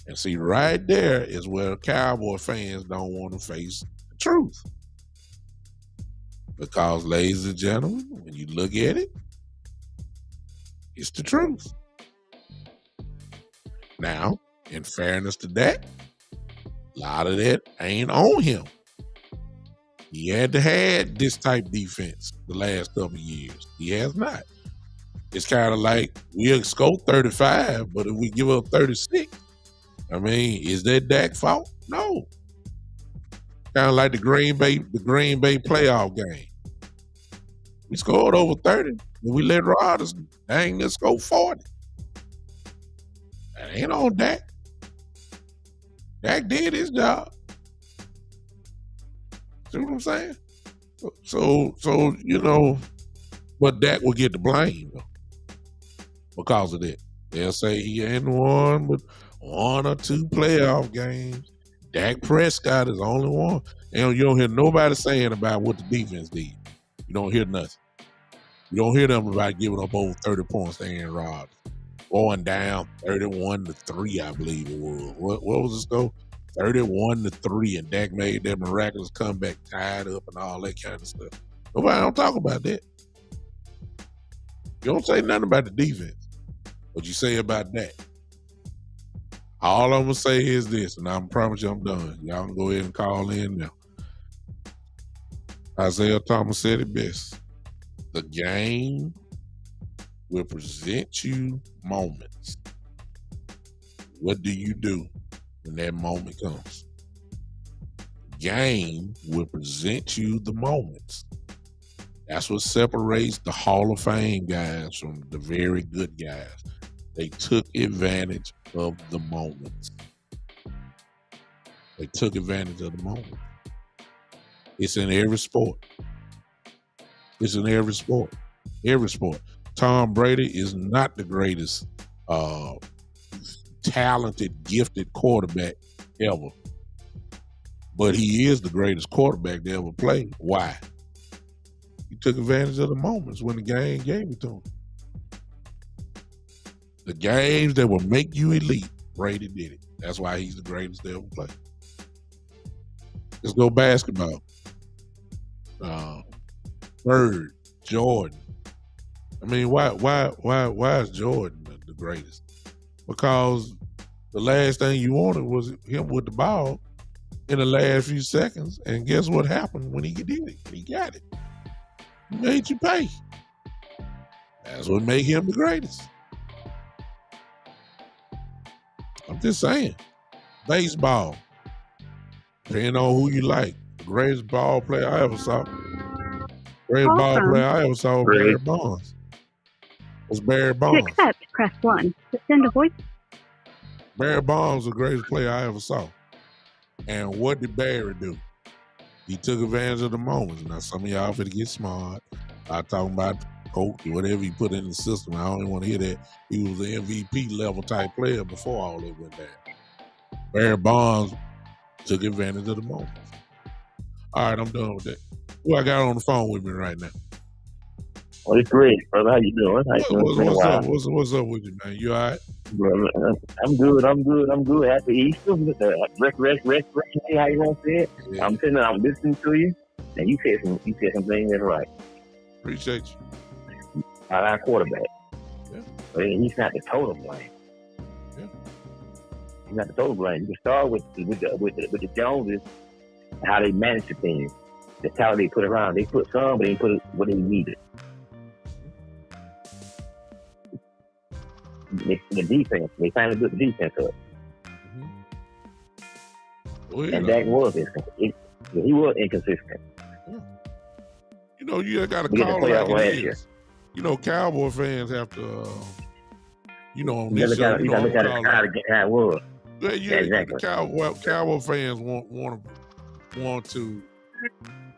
And see, right there is where Cowboy fans don't want to face the truth. Because, ladies and gentlemen, when you look at it, it's the truth. Now, in fairness to that, a lot of that ain't on him. He had to have this type defense the last couple of years. He has not. It's kind of like we'll score 35, but if we give up 36, I mean, is that Dak's fault? No. Kind of like the Green Bay playoff game. We scored over 30, but we let Rodgers let's go 40. That ain't on Dak. Dak did his job. See what I'm saying? So but Dak will get the blame though, because of that. They'll say he hadn't won but 1 or 2 playoff games. Dak Prescott is the only one. And you don't hear nobody saying about what the defense did. You don't hear nothing. You don't hear them about giving up over 30 points to Aaron Rodgers. Going down 31-3, I believe it was. What was the score? 31-3, and Dak made that miraculous comeback, tied up and all that kind of stuff. Nobody don't talk about that. You don't say nothing about the defense. What you say about Dak. All I'm going to say is this, and I promise you I'm done. Y'all can go ahead and call in now. Isaiah Thomas said it best. The game will present you moments. What do you do when that moment comes? Game will present you the moments. That's what separates the Hall of Fame guys from the very good guys. They took advantage of the moments. They took advantage of the moment. It's in every sport. It's in every sport. Every sport. Tom Brady is not the greatest talented, gifted quarterback ever. But he is the greatest quarterback to ever play. Why? He took advantage of the moments when the game gave it to him. The games that will make you elite, Brady did it. That's why he's the greatest to ever play. Let's go basketball. Bird, Jordan. I mean, why is Jordan the greatest? Because the last thing you wanted was him with the ball in the last few seconds, and guess what happened when he did it? He got it. He made you pay. That's what made him the greatest. I'm just saying. Baseball. Depending on who you like. The greatest ball player I ever saw. Greatest ball player I ever saw was Barry Bonds. Was Barry Bonds. To accept, press 1. To send a voice. Barry Bonds was the greatest player I ever saw. And what did Barry do? He took advantage of the moments. Now, some of y'all finna get smart. I'm talking about coach, whatever he put in the system. I don't even want to hear that. He was an MVP level type player before all that went down. Barry Bonds took advantage of the moments. All right, I'm done with that. Who I got on the phone with me right now? Well, it's great, brother. How you doing? How you doing? It's been a What's up? while. What's up with you, man? You all right? Brother, I'm good. I'm good. I'm good. Happy Easter. Rest. How you want to say it? Yeah, I'm sitting there, I'm listening to you, and you said some things that's right. appreciate you. Our quarterback. Yeah. But he's not the total blame. Yeah. He's not the total blame. You can start with the Joneses, how they manage the team, the talent they put around. They put some, but they put what they needed. The defense, they finally put the defense up. Well, And Dak was inconsistent. He was inconsistent. You know, you got to We got to call play like out it last is. year. You know, Cowboy fans have to, on You this gotta show, look at it how it was. Yeah, exactly. The Cowboy fans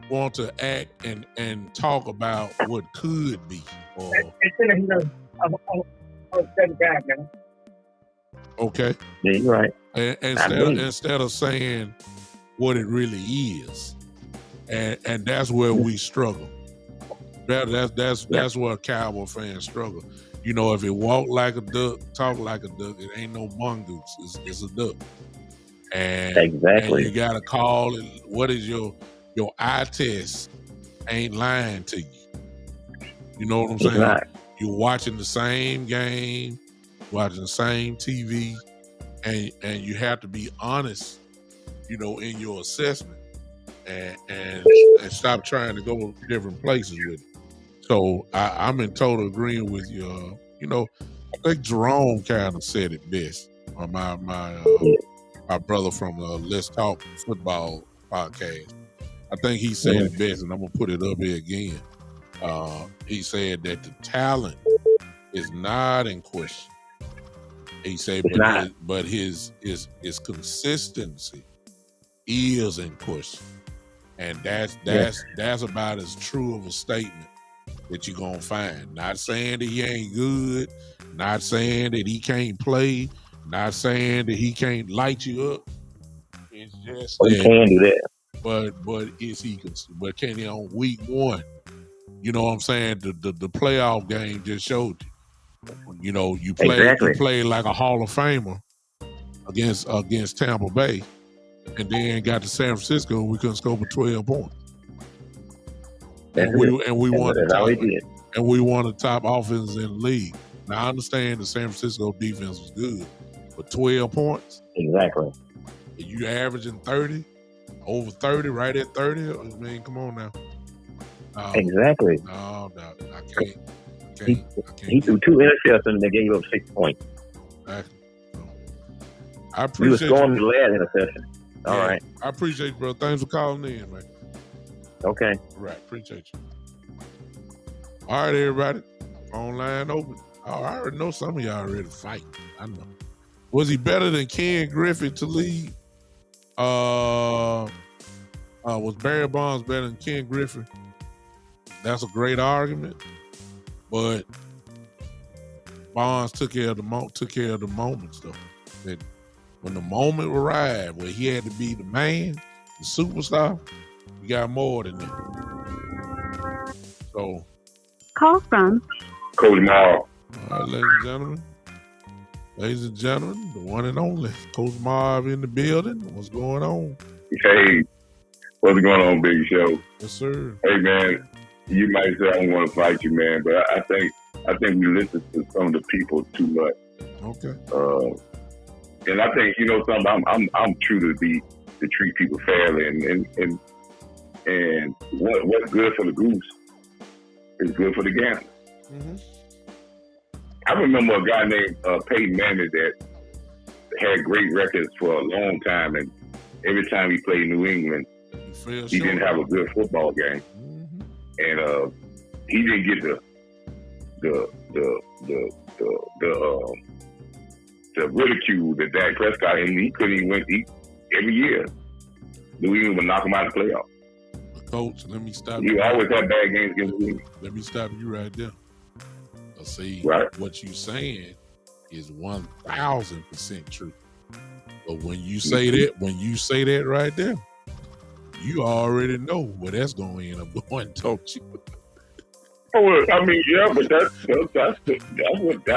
want to act and talk about what could be. Okay. Yeah, you're right. Instead of saying what it really is, and that's where we struggle. That's where Cowboy fans struggle. You know, if it walk like a duck, talk like a duck, it ain't no mongoose. It's a duck. And exactly. And you gotta call it. What is your eye test? Ain't lying to you. You know what I'm saying? Right. You're watching the same game, watching the same TV, and you have to be honest, you know, in your assessment, and stop trying to go different places with it. So I'm in total agreement with you. You know, I think Jerome kind of said it best. My brother from Let's Talk Football podcast. I think he said it best, and I'm gonna put it up here again. He said that the talent is not in question. He said, but his consistency is in question, and that's about as true of a statement that you're gonna find. Not saying that he ain't good, not saying that he can't play, not saying that he can't light you up. It's just he can do that. But is he? But can he on week one? You know what I'm saying? The playoff game just showed you. You know, you played like a Hall of Famer against Tampa Bay, and then got to San Francisco and we couldn't score but 12 points. And we won the top offense in the league. Now I understand the San Francisco defense was good, but 12 points. Exactly. You averaging 30, over 30, right at 30. I mean, come on now. Exactly. No, I can't. He threw 2 interceptions and they gave up 6 points. Exactly. I appreciate. He was scoring the last interception. All right. I appreciate you, bro. Thanks for calling in, man. Okay. Right. Appreciate you. All right, everybody. Phone line open. Oh, I already know some of y'all ready to fight. I know. Was he better than Ken Griffey to lead? Was Barry Bonds better than Ken Griffey? That's a great argument, but Bonds took care of the moments though. That when the moment arrived where he had to be the man, the superstar, he got more than that. So, Call from Coach Marl. All right, ladies and gentlemen, the one and only Coach Marv in the building. What's going on? Hey, what's going on, Big Show? Yes, sir. Hey, man, you might say I don't want to fight you, man, but I think we listen to some of the people too much. Okay. And I think something. I'm true to treat people fairly, and what's good for the goose is good for the gander. Mm-hmm. I remember a guy named Peyton Manning that had great records for a long time, and every time he played New England, he didn't have a good football game, and he didn't get the ridicule that Dak Prescott, and he couldn't even win every year. New England would knock him out of the playoffs. Coach, let me stop you. Always had bad games against New England. Let me stop you right there. See, what you saying is 1,000% true. But when you say that right there, you already know where that's going to end up going, don't you? Oh, I mean, yeah, but that's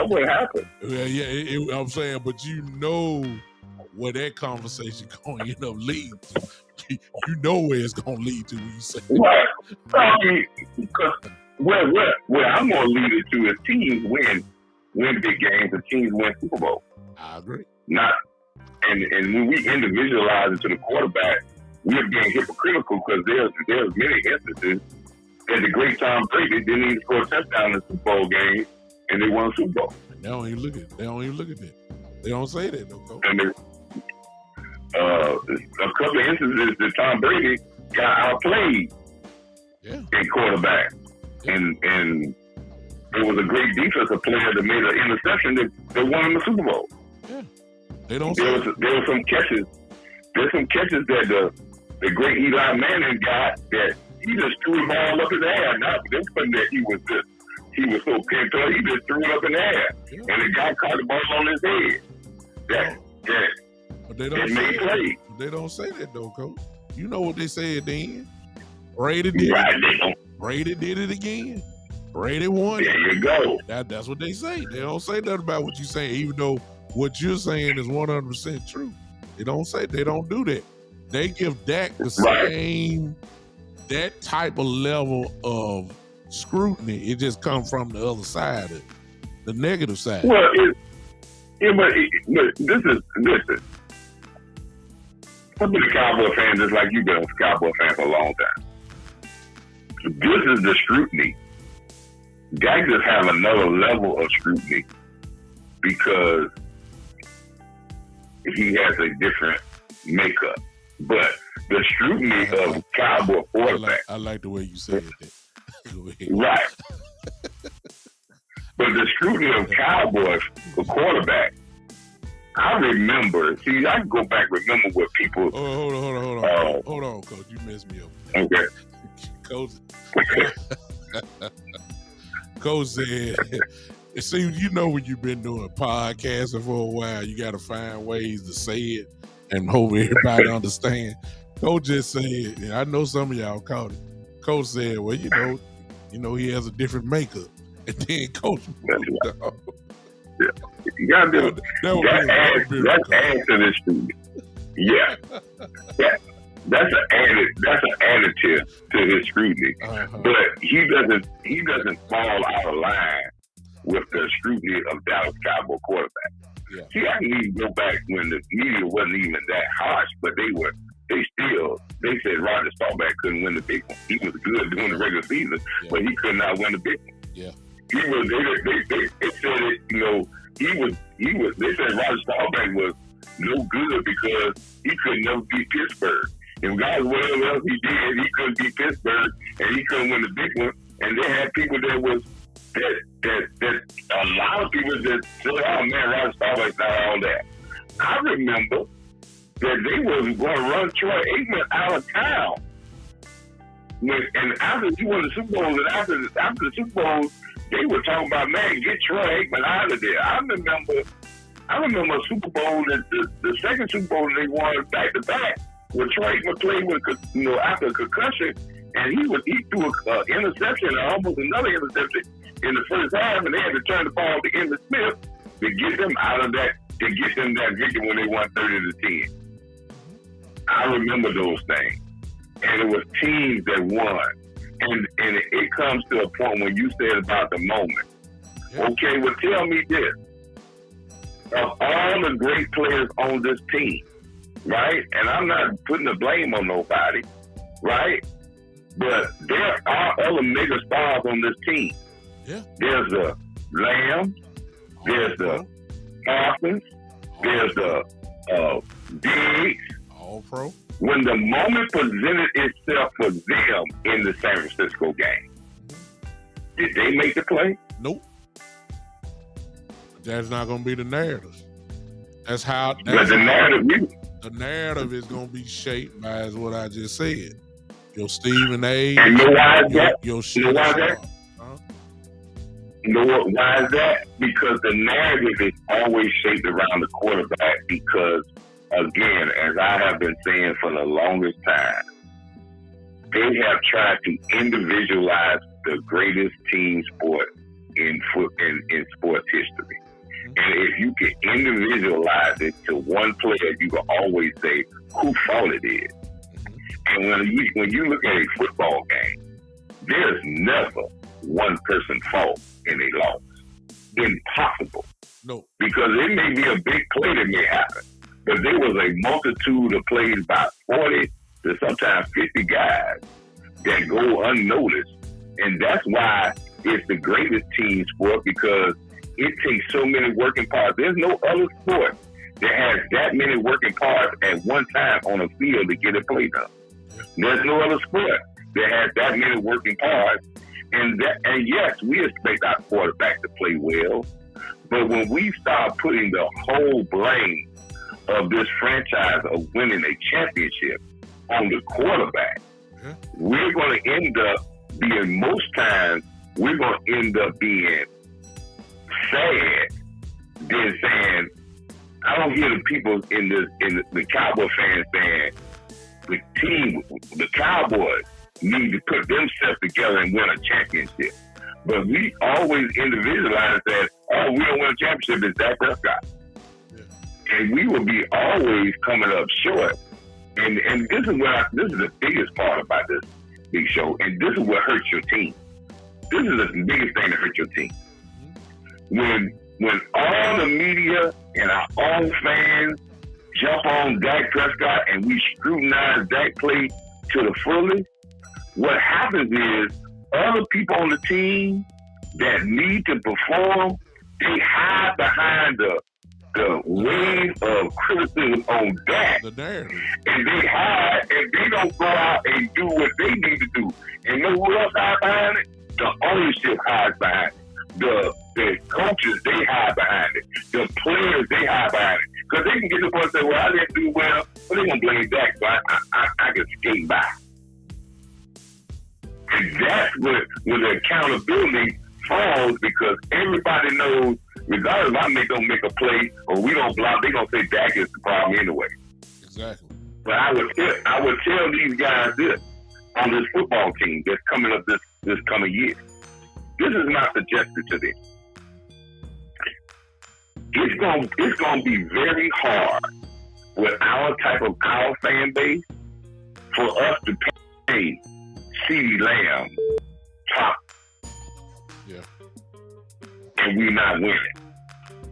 what happened. Yeah, I'm saying, but you know where that conversation going to end up leading to. You know where it's going to lead to when you say that. Right. I mean, because where I'm going to lead it to is teams win big games and teams win Super Bowl. I agree. And when we individualize it to the quarterback, we're being hypocritical because there's many instances that the great Tom Brady didn't even score a touchdown in the Super Bowl game, and they won the Super Bowl. They don't even look at that. They don't say that, though, Coach. And a couple of instances that Tom Brady got outplayed in quarterback. Yeah. And it was a great defensive player that made an interception that won him the Super Bowl. Yeah. They don't there were some catches. There's some catches that the great Eli Manning got that he just threw the ball up in the air. Not this one that he was so pent up, he just threw it up in the air. Yeah. And the guy caught the ball on his head. But they don't say that. They don't say that though, Coach. You know what they say at the end? Brady did it. Brady did it again. Brady won. There you go. That's what they say. They don't say nothing about what you're saying, even though what you're saying is 100% true. They don't do that. They give Dak the same, that type of level of scrutiny. It just comes from the other side, the negative side. Well, but listen. I've been a Cowboy fan just like you've been a Cowboy fan for a long time. This is the scrutiny. Dak just have another level of scrutiny because he has a different makeup. But the scrutiny of Cowboy quarterback. I like the way you said that. Right. But the scrutiny of Cowboys for quarterback, I remember. See, I can go back and remember what people. Hold on, Coach. You messed me up. Okay. Coach said, it seems when you've been doing podcasting for a while, you got to find ways to say it and hope everybody understand. Coach just said, and I know some of y'all caught it. Coach said, well, he has a different makeup. And then Coach moved on. Yeah. You gotta do it. That's add to this student. Yeah. That's an additive to his scrutiny. Uh-huh. But he doesn't fall out of line with the scrutiny of Dallas Cowboy quarterback. Yeah. See, I can even go back when the media wasn't even that harsh, but they said Roger Staubach couldn't win the big one. He was good during the regular season, but he could not win the big one. Yeah. They said it, they said Roger Staubach was no good because he could never beat Pittsburgh. And regardless of whatever else he did, he couldn't beat Pittsburgh and he couldn't win the big one. And they had people that a lot of people that said, oh man, Roger Staubach's not all that. I remember that they was going to run Troy Aikman out of town. And after he won the Super Bowl, and after the Super Bowl, they were talking about, man, get Troy Aikman out of there. I remember a Super Bowl, the second Super Bowl they won back to back, where Troy Aikman played after a concussion, and he threw an interception and almost another interception in the first half, and they had to turn the ball to Emmitt Smith to get them out of that, to get them that victory when they won 30-10. I remember those things, and it was teams that won. And it comes to a point when you said about the moment. Okay, well, tell me this. Of all the great players on this team, right? And I'm not putting the blame on nobody, right? But there are other mega stars on this team. Yeah. There's the Lamb, there's the Parsons, there's the Diggs. All pro. When the moment presented itself for them in the San Francisco game, did they make the play? Nope. That's not going to be the narrative. The narrative is going to be shaped by what I just said. Your Stephen A. And why is that? You know why is that? Why is that? Because the narrative is always shaped around the quarterback because, again, as I have been saying for the longest time, they have tried to individualize the greatest team sport in sports history. And if you can individualize it to one player, you can always say who fault it is. And when you look at a football game, there's never one person fault in a loss. Impossible. No. Because it may be a big play that may happen, but there was a multitude of plays by 40 to sometimes 50 guys that go unnoticed. And that's why it's the greatest team sport, because it takes so many working parts. There's no other sport that has that many working parts at one time on a field to get a play done. There's no other sport that has that many working parts. And yes, we expect our quarterback to play well. But when we start putting the whole blame of this franchise of winning a championship on the quarterback, we're going to end up being, most times, we're going to end up being sad than saying, I don't hear the people in the Cowboy fans saying, the Cowboys need to put themselves together and win a championship. But we always individualize that, oh, we don't win a championship, it's Dak Prescott. And we will be always coming up short. And this is the biggest part about this big show. And this is what hurts your team. This is the biggest thing that hurts your team. When all the media and our own fans jump on Dak Prescott and we scrutinize Dak play to the fullest, what happens is other people on the team that need to perform, they hide behind the wave of criticism on Dak. And they hide and they don't go out and do what they need to do. And know who else hides behind it? The ownership hides behind it. The coaches, they hide behind it. The players, they hide behind it. Because they can get to the point and say, well, I didn't do well, but they're going to blame Dak, so I can skate by. And that's where the accountability falls, because everybody knows, regardless if I don't make a play or we don't block, they're going to say Dak is the problem anyway. Exactly. But I would tell these guys this on this football team that's coming up this coming year. This is not suggested to them. It's going to be very hard with our fan base for us to pay CeeDee Lamb top. Yeah. And we're not winning.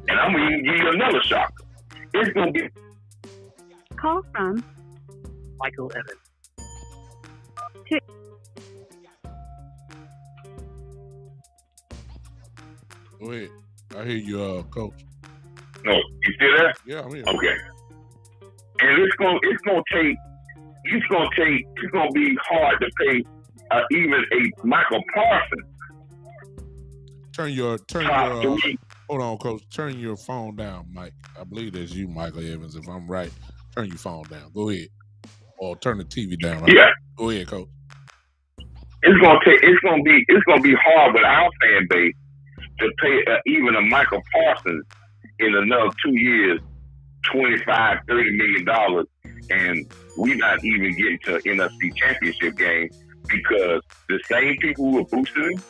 And I'm going to give you another shock. It's going to be... Call from Michael Evans. Go ahead. I hear you, Coach. No, you still there? Yeah, I'm here. Okay. And it's gonna be hard to pay even a Michael Parsons. Hold on, Coach. Turn your phone down, Mike. I believe that's you, Michael Evans. If I'm right, turn your phone down. Go ahead. Or turn the TV down. Right? Yeah. Go ahead, Coach. It's gonna be hard with our fan base to pay even a Michael Parsons in another 2 years, $25-30 million, and we're not even getting to NFC Championship game, because the same people who are boosting him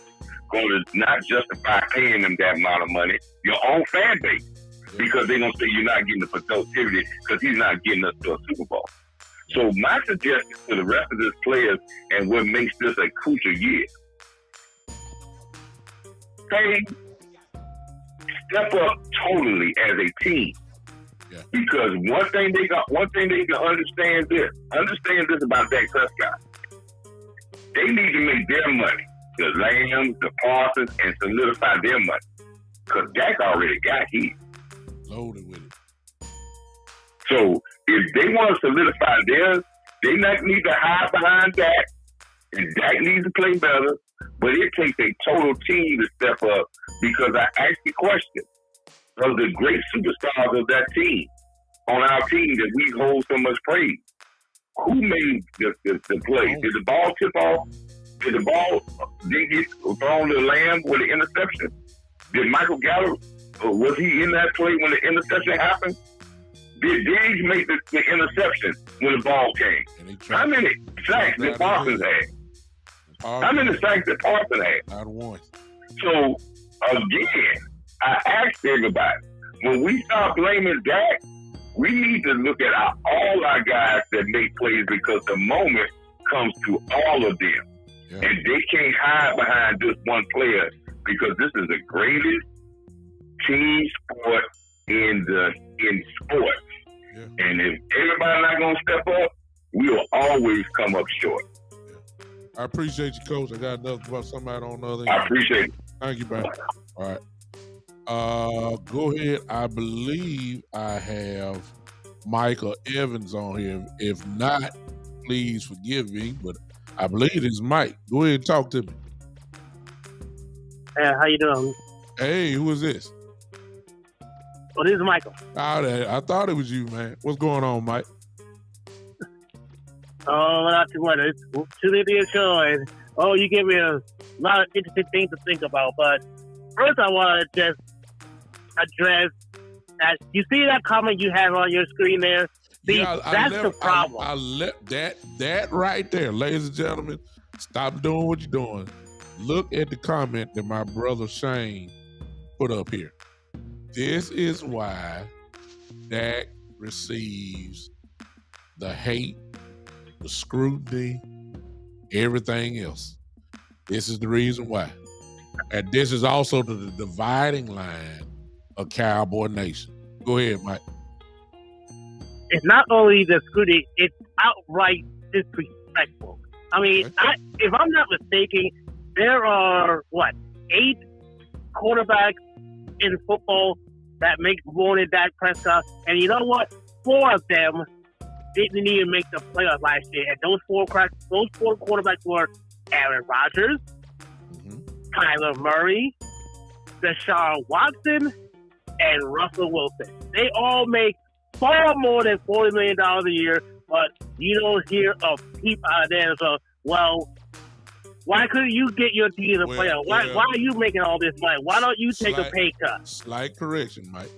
going to not justify paying them that amount of money, your own fan base, because they're going to say you're not getting the productivity because he's not getting us to a Super Bowl. So my suggestion to the rest of these players and what makes this a crucial year, step up totally as a team. Yeah. Because one thing they can understand this about Dak Prescott. They need to make their money, the Lambs, the Parsons, and solidify their money. Because Dak already got his. Loaded with it. So if they want to solidify theirs, they not need to hide behind Dak, and Dak needs to play better. But it takes a total team to step up, because I asked the question of the great superstars of that team, on our team that we hold so much praise. Who made the play? Did the ball tip off? Did the ball get thrown to the Lamb with the interception? Did Michael Gallup, was he in that play when the interception happened? Did Diggs make the interception when the ball came? How many sacks did Parsons have? How many sacks did Parson have? Not one. So, again, I asked everybody, when we start blaming Dak, we need to look at all our guys that make plays because the moment comes to all of them. Yeah. And they can't hide behind just one player because this is the greatest team sport in sports. Yeah. And if everybody's not going to step up, we will always come up short. Yeah. I appreciate you, Coach. I got another about somebody on the other end. I appreciate it. Thank you, man. All right. Go ahead. I believe I have Michael Evans on here. If not, please forgive me, but I believe it's Mike. Go ahead and talk to me. Hey, how you doing? Hey, who is this? Oh, this is Michael. I thought it was you, man. What's going on, Mike? Oh, not too much. It's too late to show. And you give me a lot of interesting things to think about. But first, I want to just address that. You see that comment you have on your screen there? See, yeah, that's the problem. I left that right there, ladies and gentlemen. Stop doing what you're doing. Look at the comment that my brother Shane put up here. This is why Dak receives the hate, the scrutiny, everything else. This is the reason why. And this is also the dividing line of Cowboy Nation. Go ahead, Mike. It's not only the scrutiny, it's outright disrespectful. I mean, okay. If I'm not mistaken, there are, 8 quarterbacks in football that make more than Dak Prescott. And you know what? 4 of them didn't even make the playoffs last year. And those 4 quarterbacks were Aaron Rodgers, Kyler Murray, Deshaun Watson, and Russell Wilson. They all make far more than $40 million a year, but you don't hear of people out there. So, why couldn't you get your team to play out? Why are you making all this money? Why don't you take a pay cut? Slight correction, Mike.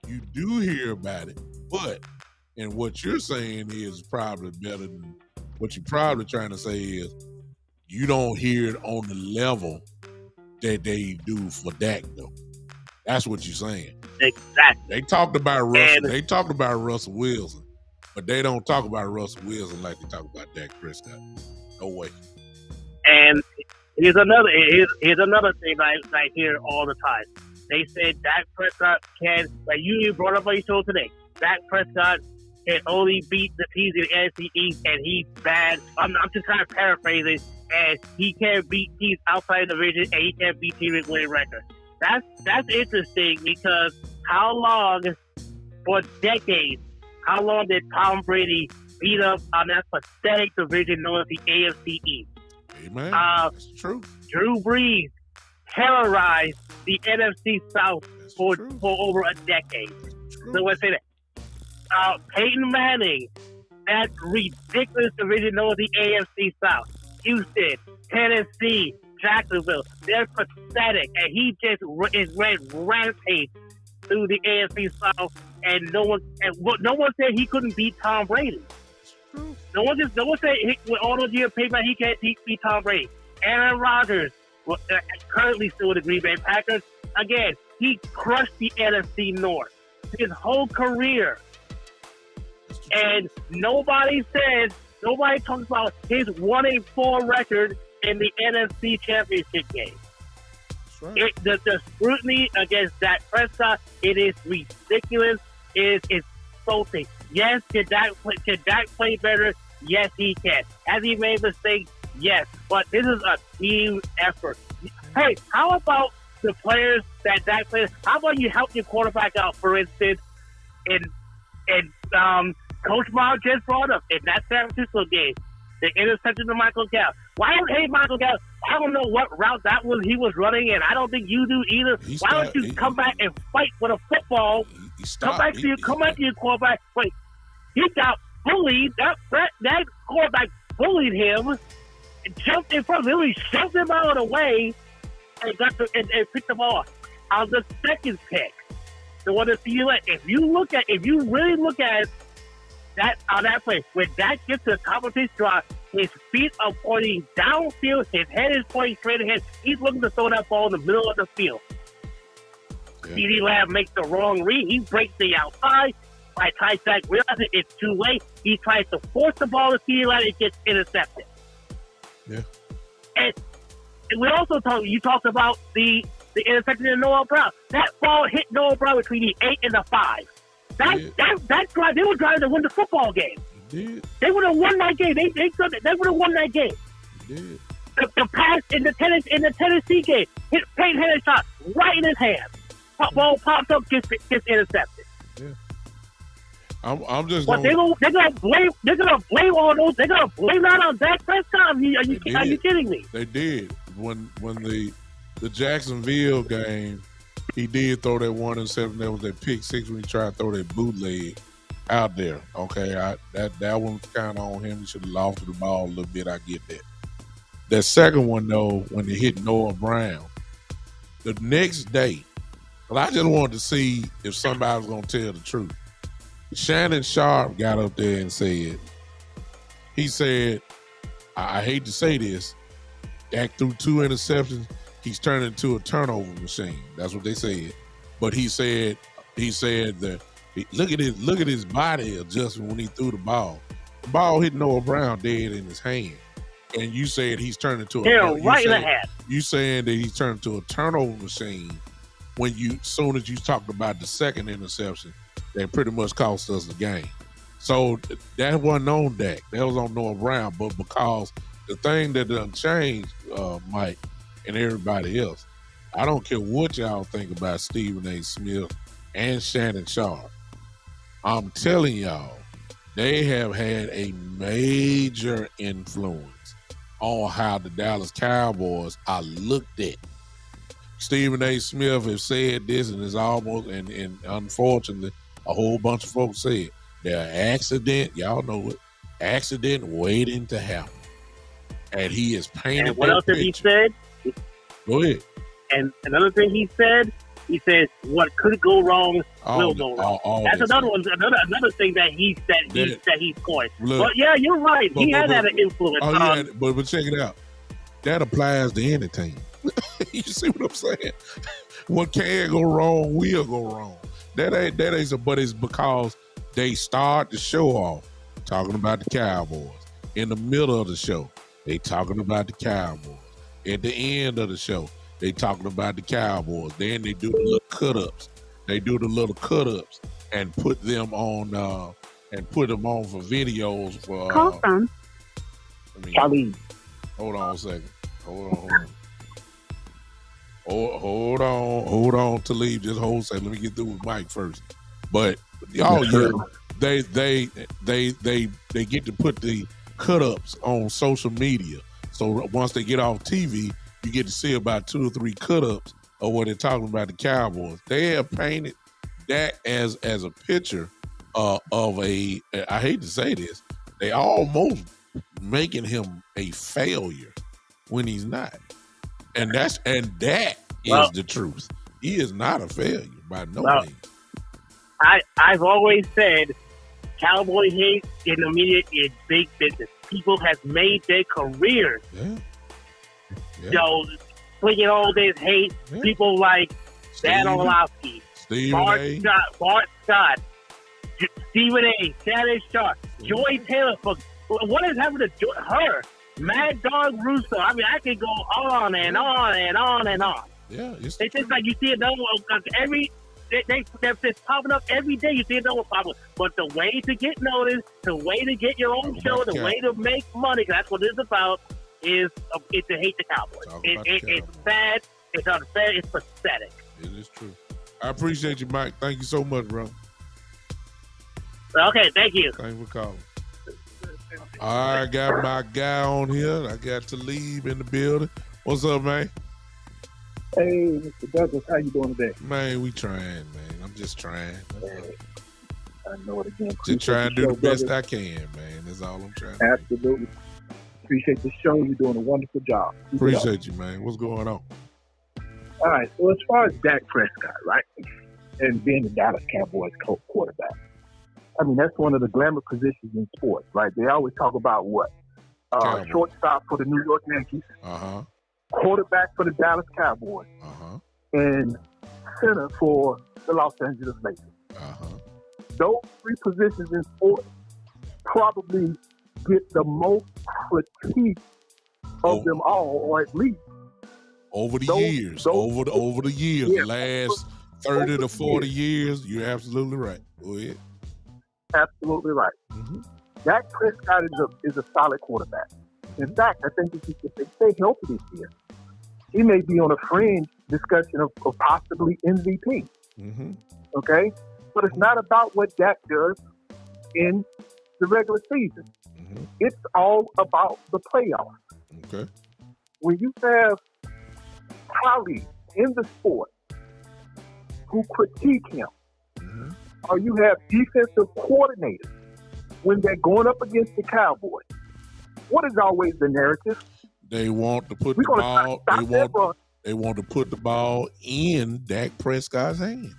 You do hear about it, but and what you're saying is probably better than what you're probably trying to say is you don't hear it on the level that they do for Dak, though. That's what you're saying. Exactly. They talked about Russell. They talked about Russell Wilson, but they don't talk about Russell Wilson like they talk about Dak Prescott. No way. And here's another thing I hear all the time. They said Dak Prescott can, like you brought up on your show today, Dak Prescott can only beat the teams in the NFC East, and he's bad. I'm just kind of paraphrasing, and he can't beat teams outside the division, and he can't beat teams with winning records. That's interesting because for decades, how long did Tom Brady beat up on that pathetic division known as the AFC East? Amen. That's true. Drew Brees terrorized the NFC South for over a decade. So let's say that. Peyton Manning, that ridiculous division known as the AFC South. Houston, Tennessee, Jacksonville, they're pathetic, and he just ran rampage through the AFC South, and no one said he couldn't beat Tom Brady. No one said with all those years payback he can't beat Tom Brady. Aaron Rodgers, currently still with the Green Bay Packers, again he crushed the NFC North his whole career, and nobody talks about his 1-4 record in the NFC Championship game. Right. The scrutiny against Dak Prescott, it is ridiculous. It is insulting. Yes, can Dak play better? Yes, he can. Has he made mistakes? Yes. But this is a team effort. Hey, how about the players that Dak plays? How about you help your quarterback out, for instance, and Coach Miles just brought up in that San Francisco game, the interception to Michael Gallup. Why don't hey Michael Gallup? I don't know what route that was he was running, and I don't think you do either. Why don't you come back and fight with a football? Come back to your quarterback. Wait, he got bullied. That quarterback bullied him and jumped in front of him. He shoved him out of the way and picked the ball on the second pick. The one that you let. If you really look at that on that play, when Dak gets to the top of his drive, His feet are pointing downfield. His head is pointing straight ahead. He's looking to throw that ball in the middle of the field. Yeah. CeeDee Lamb makes the wrong read. He breaks the outside. By Ty Dak realizes it's too late. He tries to force the ball to CeeDee Lamb. It gets intercepted. Yeah. And we also talked about the interception of Noah Brown. That ball hit Noah Brown between the 8 and the 5. That drive, they were driving to win the football game. They would have won that game. They would have won that game. The pass in the Tennessee game hit Peyton Henry shot right in his hand. Ball pops up, gets intercepted. Yeah. I'm just. But they're gonna blame all those. They're gonna blame that on Dak Prescott. Are you kidding me? They did when the Jacksonville game. He did throw that 1 interception. That was that pick six when he tried to throw that bootleg out there. Okay, that one was kind of on him. He should have lofted the ball a little bit. I get that. That second one though, when they hit Noah Brown, the next day, but I just wanted to see if somebody was gonna tell the truth. Shannon Sharp got up there and said, I hate to say this, Dak threw 2 interceptions. He's turned into a turnover machine. That's what they said. But he said that look at his body adjustment when he threw the ball. The ball hit Noah Brown dead in his hand. And you said he's turned into right in the head. You saying that he's turned into a turnover machine when soon as you talked about the second interception that pretty much cost us the game. So that wasn't on Dak. That was on Noah Brown. But because the thing that done changed, Mike, and everybody else, I don't care what y'all think about Stephen A. Smith and Shannon Sharp. I'm telling y'all, they have had a major influence on how the Dallas Cowboys are looked at. Stephen A. Smith has said this, and it's almost, and unfortunately, a whole bunch of folks said they're accident, y'all know it, accident waiting to happen. And he is painted. And what else did he said? Go ahead. And another thing he said, what could go wrong will go wrong. That's another one. Another thing that he said he's coined. But yeah, you're right. He had an influence. But check it out. That applies to anything. You see what I'm saying? What can go wrong will go wrong. That ain't. But it's because they start the show off talking about the Cowboys. In the middle of the show, they talking about the Cowboys. At the end of the show, they talking about the Cowboys. Then they do the little cut-ups. And put them on for videos for Call from Charlie. Hold on a second. Hold on, Talib. Just hold a second. Let me get through with Mike first. But y'all, they get to put the cut-ups on social media. So once they get off TV, you get to see about 2 or 3 cut-ups of what they're talking about the Cowboys. They have painted that as a picture of a, I hate to say this, they almost making him a failure when he's not. And that is the truth. He is not a failure by no means. I've always said Cowboy hate in the media is big business. People have made their careers. Swinging all this hate. Yeah. People like Dan Orlovsky, Bart Scott, Stephen A., Shannon Sharp, Joy Taylor. What is happening to her? Mad Dog Russo. I mean, I could go on and on and on and on. Yeah, it's just like you see another one they're just popping up every day. You see another one popping up. But the way to get noticed, the way to get your own show, the way to make money, that's what it's about, is to hate the Cowboys. It's sad. It's unfair. It's pathetic. It is true. I appreciate you, Mike. Thank you so much, bro. Okay, thank you. Thanks for calling. All right, got my guy on here. I got Talib in the building. What's up, man? Hey, Mr. Douglas, how you doing today? Man, we trying, man. I'm just trying. I know it again. Just trying to do the best I can, man. That's all I'm trying to do. Absolutely. Appreciate the show. You're doing a wonderful job. Appreciate you, man. What's going on? All right. So as far as Dak Prescott, right, and being the Dallas Cowboys quarterback, I mean, that's one of the glamour positions in sports, right? They always talk about what? shortstop for the New York Yankees, Uh-huh. quarterback for the Dallas Cowboys, Uh-huh. and center for the Los Angeles Lakers. Uh-huh. Those three positions in sports probably get the most critique of them all, or at least over the those- years, those- over the years, yeah, the last 30 to 40 years, you're absolutely right. Go ahead. absolutely right. Mm-hmm. Dak Prescott is a solid quarterback. In fact, I think if they stay healthy this year, he may be on a fringe discussion of possibly MVP. Mm-hmm. Okay? But it's not about what Dak does in the regular season. Mm-hmm. It's all about the playoffs. Okay. When you have colleagues in the sport who critique him, Mm-hmm. or you have defensive coordinators when they're going up against the Cowboys, what is always the narrative? They want to put We're the gonna ball. stop that run. They want to put the ball in Dak Prescott's hand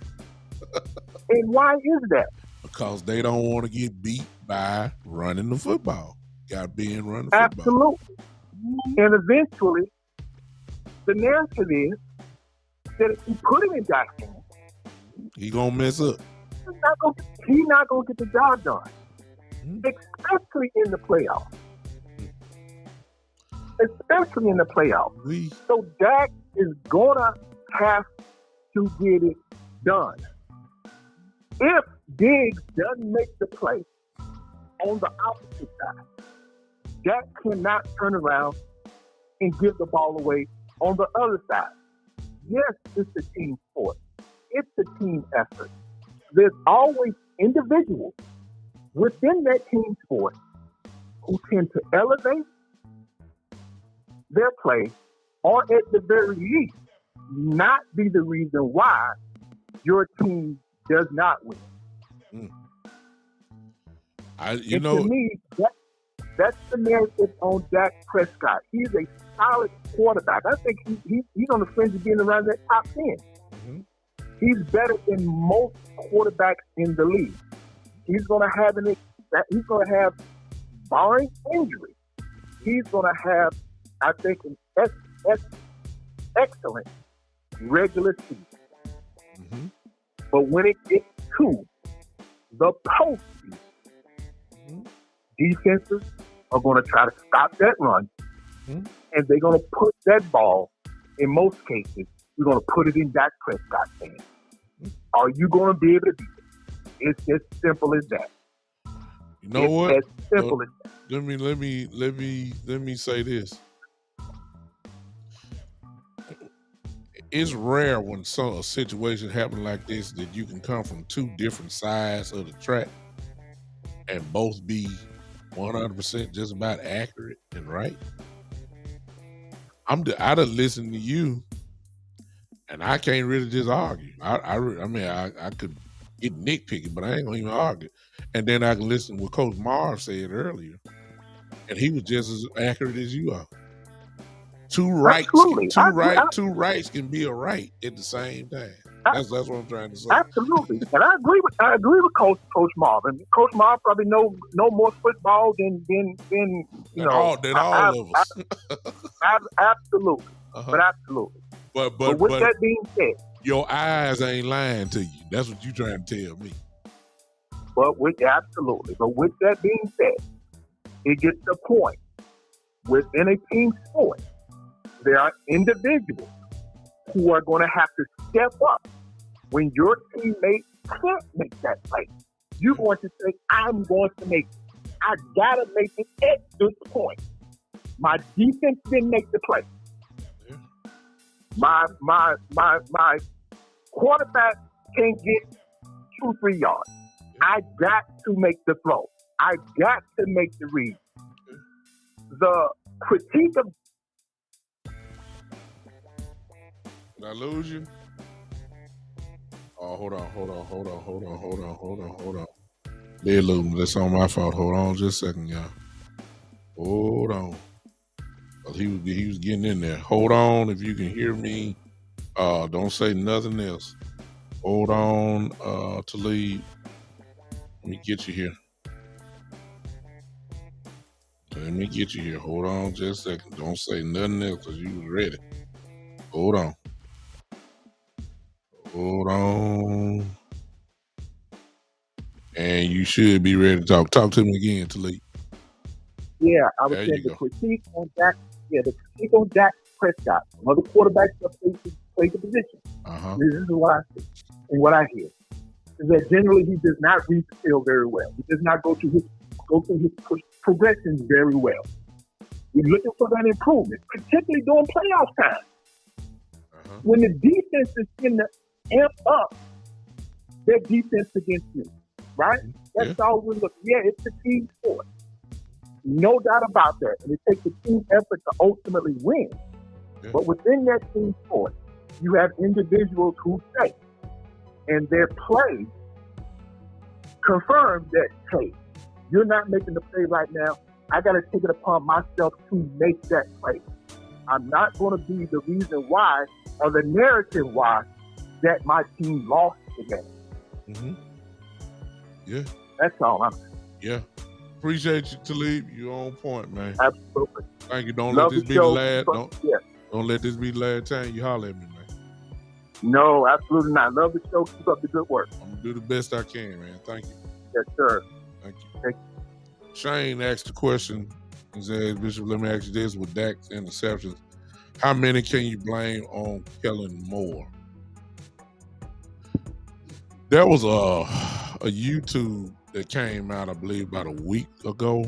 And why is that? because they don't want to get beat by running the football. Got to be in running the football. Absolutely. And eventually, the narrative is that if you put him in Dak's hands, He gonna mess up. he's not going to get the job done, Mm-hmm. especially in the playoffs. Especially in the playoffs. So Dak is going to have to get it done. If Diggs doesn't make the play on the opposite side, Dak cannot turn around and give the ball away on the other side. Yes, it's a team sport. It's a team effort. There's always individuals within that team sport who tend to elevate their play, or at the very least, not be the reason why your team does not win. To me, that's the narrative on Dak Prescott. He's a solid quarterback. I think he's on the fringe of being around that top 10. Mm-hmm. He's better than most quarterbacks in the league. He's going to have, barring injury, he's going to have, I think, an excellent regular season. Mm-hmm. But when it gets to the postseason, defenses are going to try to stop that run, and they're going to put that ball, in most cases, we're going to put it in Dak Prescott's hands. Are you going to be able to beat it? It's as simple as that. You know what? As simple as that. Let me say this. It's rare when a situation happens like this that you can come from two different sides of the track and both be 100% just about accurate and right. I'd have listened to you, and I can't really just argue. I could get nitpicky, but I ain't gonna even argue. And then I can listen to what Coach Marv said earlier, and he was just as accurate as you are. Two rights can be a right at the same time. That's what I'm trying to say. Absolutely, and I agree with Coach Marv. And Coach Marv probably know more football than all of us. Absolutely, but absolutely. But with that being said, your eyes ain't lying to you. That's what you trying to tell me. But with that being said, it gets the point. Within a team sport, there are individuals who are going to have to step up when your teammate can't make that play. You're going to say, I'm going to make it. I got to make it at this point. My defense didn't make the play. My quarterback can't get 2-3 yards. I got to make the throw. I got to make the read. The critique of... Did I lose you? Oh, hold on. Did lose me. That's on my fault. Hold on just a second, y'all. Hold on. He was getting in there. Hold on if you can hear me. Don't say nothing else. Hold on, Talib. Let me get you here. Okay. Let me get you here. Hold on just a second. Don't say nothing else because you was ready. Hold on. Hold on. And you should be ready to talk. Talk to me again, Talib. Yeah, I was There saying you the go. critique on Dak. Yeah, the critique on Dak Prescott. Another quarterback that plays the position. Uh-huh. This is what I see and what I hear is that generally he does not read the field very well. He does not go through his progressions very well. We're looking for that improvement, particularly during playoff time. Uh-huh. When the defense is in the amp up their defense against you, right? That's all we're looking. Yeah, it's a team sport. No doubt about that. And it takes a team effort to ultimately win. Yeah. But within that team sport, you have individuals who say, and their play confirms that, hey, you're not making the play right now. I got to take it upon myself to make that play. I'm not going to be the reason why or the narrative why that my team lost the game. Mm-hmm. Yeah. That's all I'm saying. Yeah. Appreciate you, Talib. You're on point, man. Absolutely. Thank you. Don't Love let this the be show. the last. Yeah. Don't let this be the last time you holler at me, man. No, absolutely not. Love the show. Keep up the good work. I'm gonna do the best I can, man. Thank you. Yes, sir. Thank you. Thank Shane asked the question. He said, Bishop, let me ask you this: with Dak's interceptions, how many can you blame on Kellen Moore? There was a YouTube that came out, I believe, about a week ago.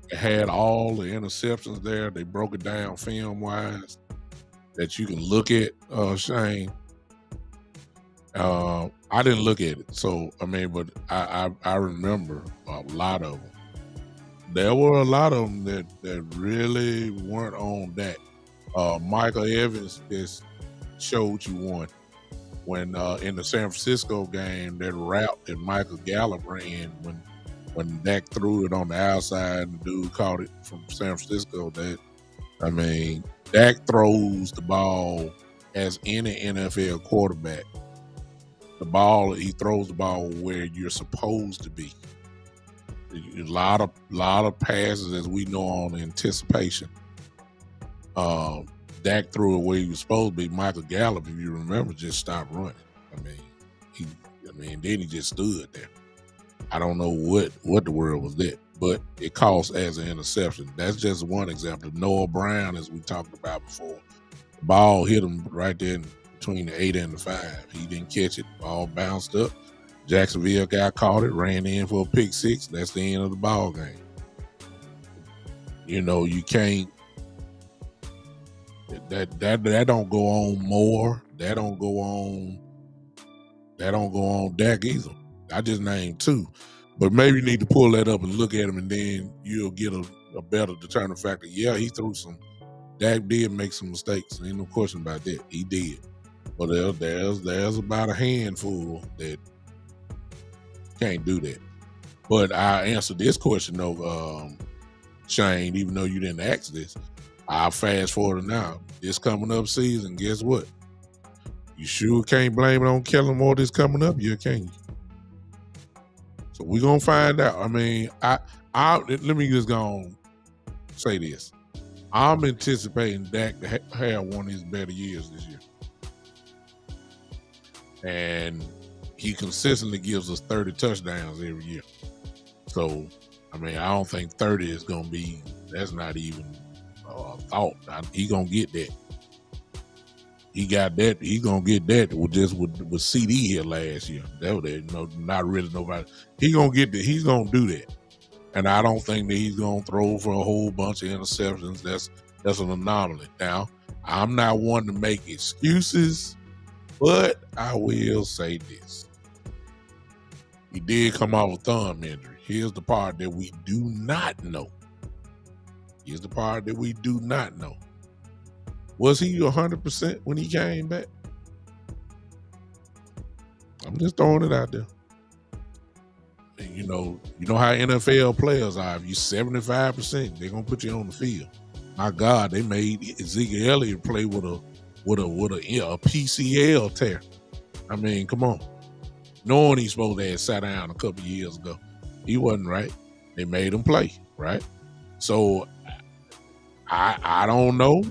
It had all the interceptions there. They broke it down film-wise that you can look at, Shane. I didn't look at it, so I mean, but I remember a lot of them. There were a lot of them that really weren't on that. Michael Evans just showed you one when in the San Francisco game, that route that Michael Gallup ran when Dak threw it on the outside and the dude caught it from San Francisco. Dak throws the ball as any NFL quarterback. He throws the ball where you're supposed to be. A lot of passes, as we know, on anticipation. Dak threw it where he was supposed to be. Michael Gallup, if you remember, just stopped running. Then he just stood there. I don't know what the word was that, but it cost as an interception. That's just one example. Noah Brown, as we talked about before, the ball hit him right there between the 8 and the 5. He didn't catch it. Ball bounced up. Jacksonville guy caught it, ran in for a pick six. That's the end of the ball game. You know, you can't. That don't go on Moore. That don't go on Dak either. I just named two, but maybe you need to pull that up and look at him, and then you'll get a better determined factor. Yeah, he threw some. Dak did make some mistakes. Ain't no question about that. He did, but there's about a handful that can't do that. But I answered this question though, Shane, even though you didn't ask this. I'll fast forward now. This coming up season, guess what? You sure can't blame it on Kellen Moore this coming up year, can you? So we're gonna find out. I mean, I let me just go on say this. I'm anticipating Dak to have one of his better years this year. And he consistently gives us 30 touchdowns every year. So, I mean, I don't think 30 is going to be, that's not even a thought. He going to get that. He got that. He going to get that with CD here last year. That was not really nobody. He going to get that. He's going to do that. And I don't think that he's going to throw for a whole bunch of interceptions. That's an anomaly. Now, I'm not one to make excuses, but I will say this. He did come off a thumb injury. Here's the part that we do not know. Was he 100% when he came back? I'm just throwing it out there. And you know how NFL players are. If you're 75%, they're gonna put you on the field. My God, they made Ezekiel Elliott play with a PCL tear. I mean, come on. Knowing he's supposed to have sat down a couple years ago, he wasn't right. They made him play, right? So I don't know.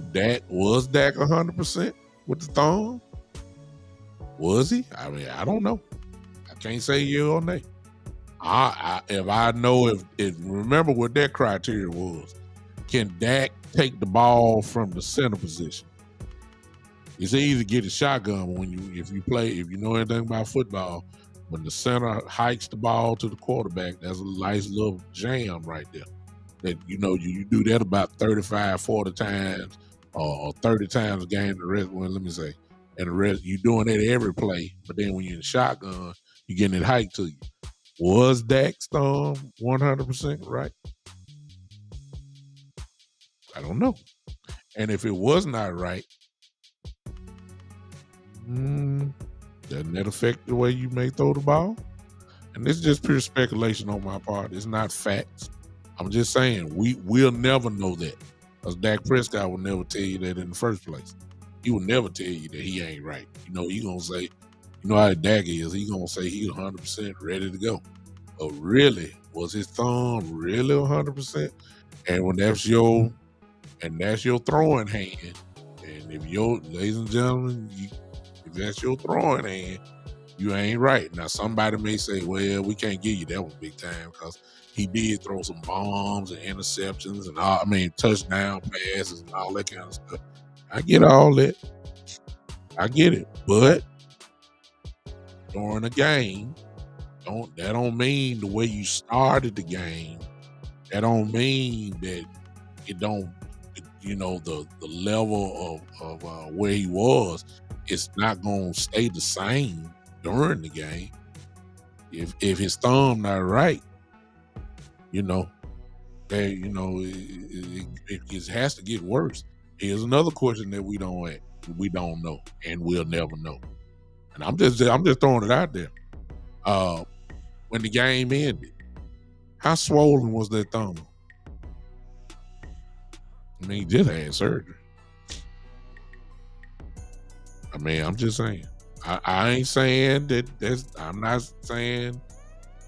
Was Dak 100% with the thumb? Was he? I mean, I don't know. I can't say yeah or nay. If I know if remember what that criteria was. Can Dak take the ball from the center position? It's easy to get a shotgun if you know anything about football, when the center hikes the ball to the quarterback, that's a nice little jam right there. That you do that about 35, 40 times or 30 times a game. The rest, well, let me say, and the rest you doing that every play. But then when you're in shotgun, you're getting it hiked to you. Was Dak's thumb 100% right? I don't know. And if it was not right, doesn't that affect the way you may throw the ball? And this is just pure speculation on my part. It's not facts. I'm just saying we'll never know that, because Dak Prescott will never tell you that in the first place. He will never tell you that he ain't right. He gonna say, you know how Dak is. He gonna say he's 100% ready to go. But really, was his thumb really 100%? And when that's your throwing hand, and ladies and gentlemen, if that's your throwing hand, you ain't right. Now somebody may say, well, we can't give you that one big time because he did throw some bombs and interceptions and touchdown passes and all that kind of stuff. I get all that. I get it. But during a game, that don't mean the way you started the game. That don't mean that it don't, the level of where he was, it's not going to stay the same during the game. If his thumb not right, it has to get worse. Here's another question that we don't know, and we'll never know. And I'm just throwing it out there. When the game ended, how swollen was that thumb? I mean, he just had surgery. I mean, I'm just saying. I ain't saying that. I'm not saying.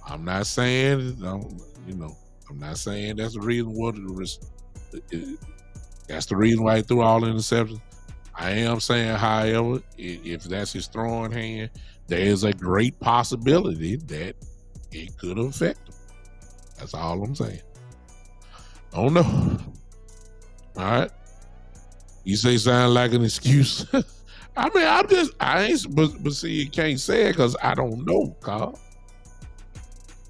I'm not saying that's the reason that's the reason why he threw all the interceptions. I am saying, however, if that's his throwing hand, there is a great possibility that it could affect him. That's all I'm saying. I don't know. All right. You say sound like an excuse. I mean, but see, you can't say it because I don't know, Carl.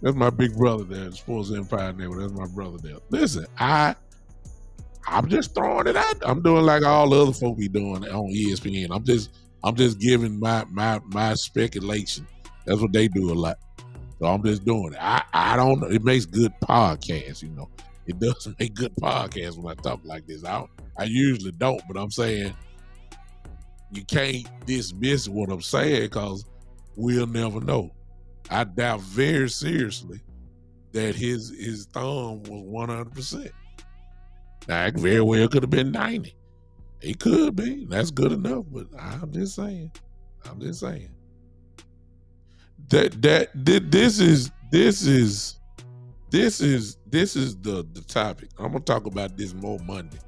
That's my big brother there, Sports Empire Network. That's my brother there. Listen, I'm just throwing it out. I'm doing like all the other folk be doing on ESPN. I'm just giving my speculation. That's what they do a lot. So I'm just doing it. I don't know. It makes good podcasts, It does make good podcasts when I talk like this. I usually don't, but I'm saying you can't dismiss what I'm saying because we'll never know. I doubt very seriously that his thumb was 100%. Now, it very well could have been 90. It could be. That's good enough, but I'm just saying. This is the topic. I'm gonna talk about this more Monday.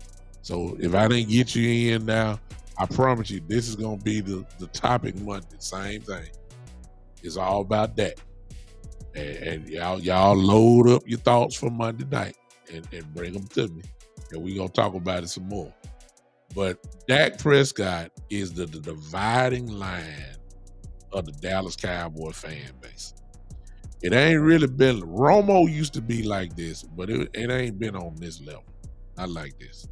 So if I didn't get you in now, I promise you this is gonna be the topic Monday. Same thing. It's all about that. And y'all load up your thoughts for Monday night and bring them to me. And we're gonna talk about it some more. But Dak Prescott is the dividing line of the Dallas Cowboy fan base. It ain't really been. Romo used to be like this, but it ain't been on this level. Not like this.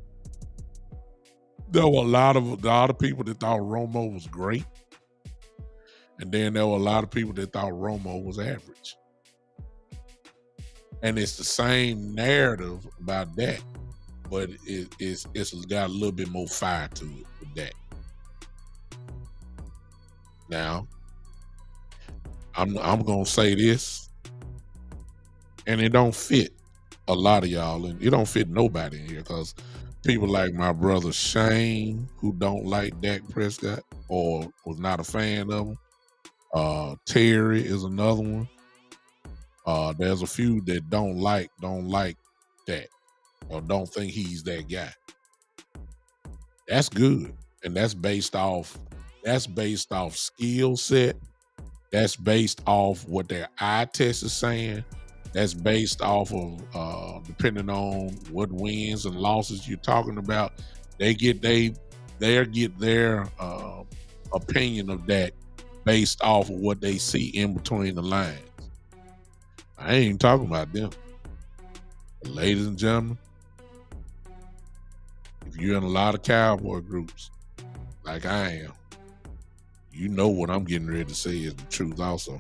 There were a lot of people that thought Romo was great, and then there were a lot of people that thought Romo was average. And it's the same narrative about that, but it's got a little bit more fire to it with that. Now, I'm gonna say this, and it don't fit a lot of y'all, and it don't fit nobody in here because people like my brother Shane, who don't like Dak Prescott or was not a fan of him. Terry is another one. There's a few that don't like that. or don't think he's that guy. That's good. And that's based off skill set. That's based off what their eye test is saying. That's based off of depending on what wins and losses you're talking about. They get their opinion of that based off of what they see in between the lines. I ain't even talking about them. But ladies and gentlemen, if you're in a lot of cowboy groups, like I am, you know what I'm getting ready to say is the truth also.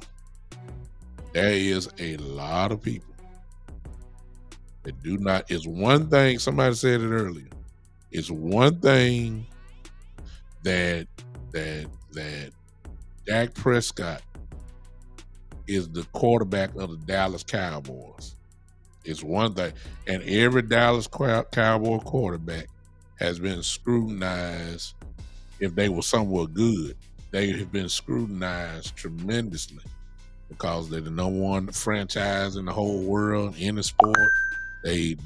There is a lot of people that do not, it's one thing, somebody said it earlier, it's one thing that Dak Prescott is the quarterback of the Dallas Cowboys. It's one thing. And every Dallas Cowboy quarterback has been scrutinized. If they were somewhat good, they have been scrutinized tremendously because they're the number one franchise in the whole world in the sport. They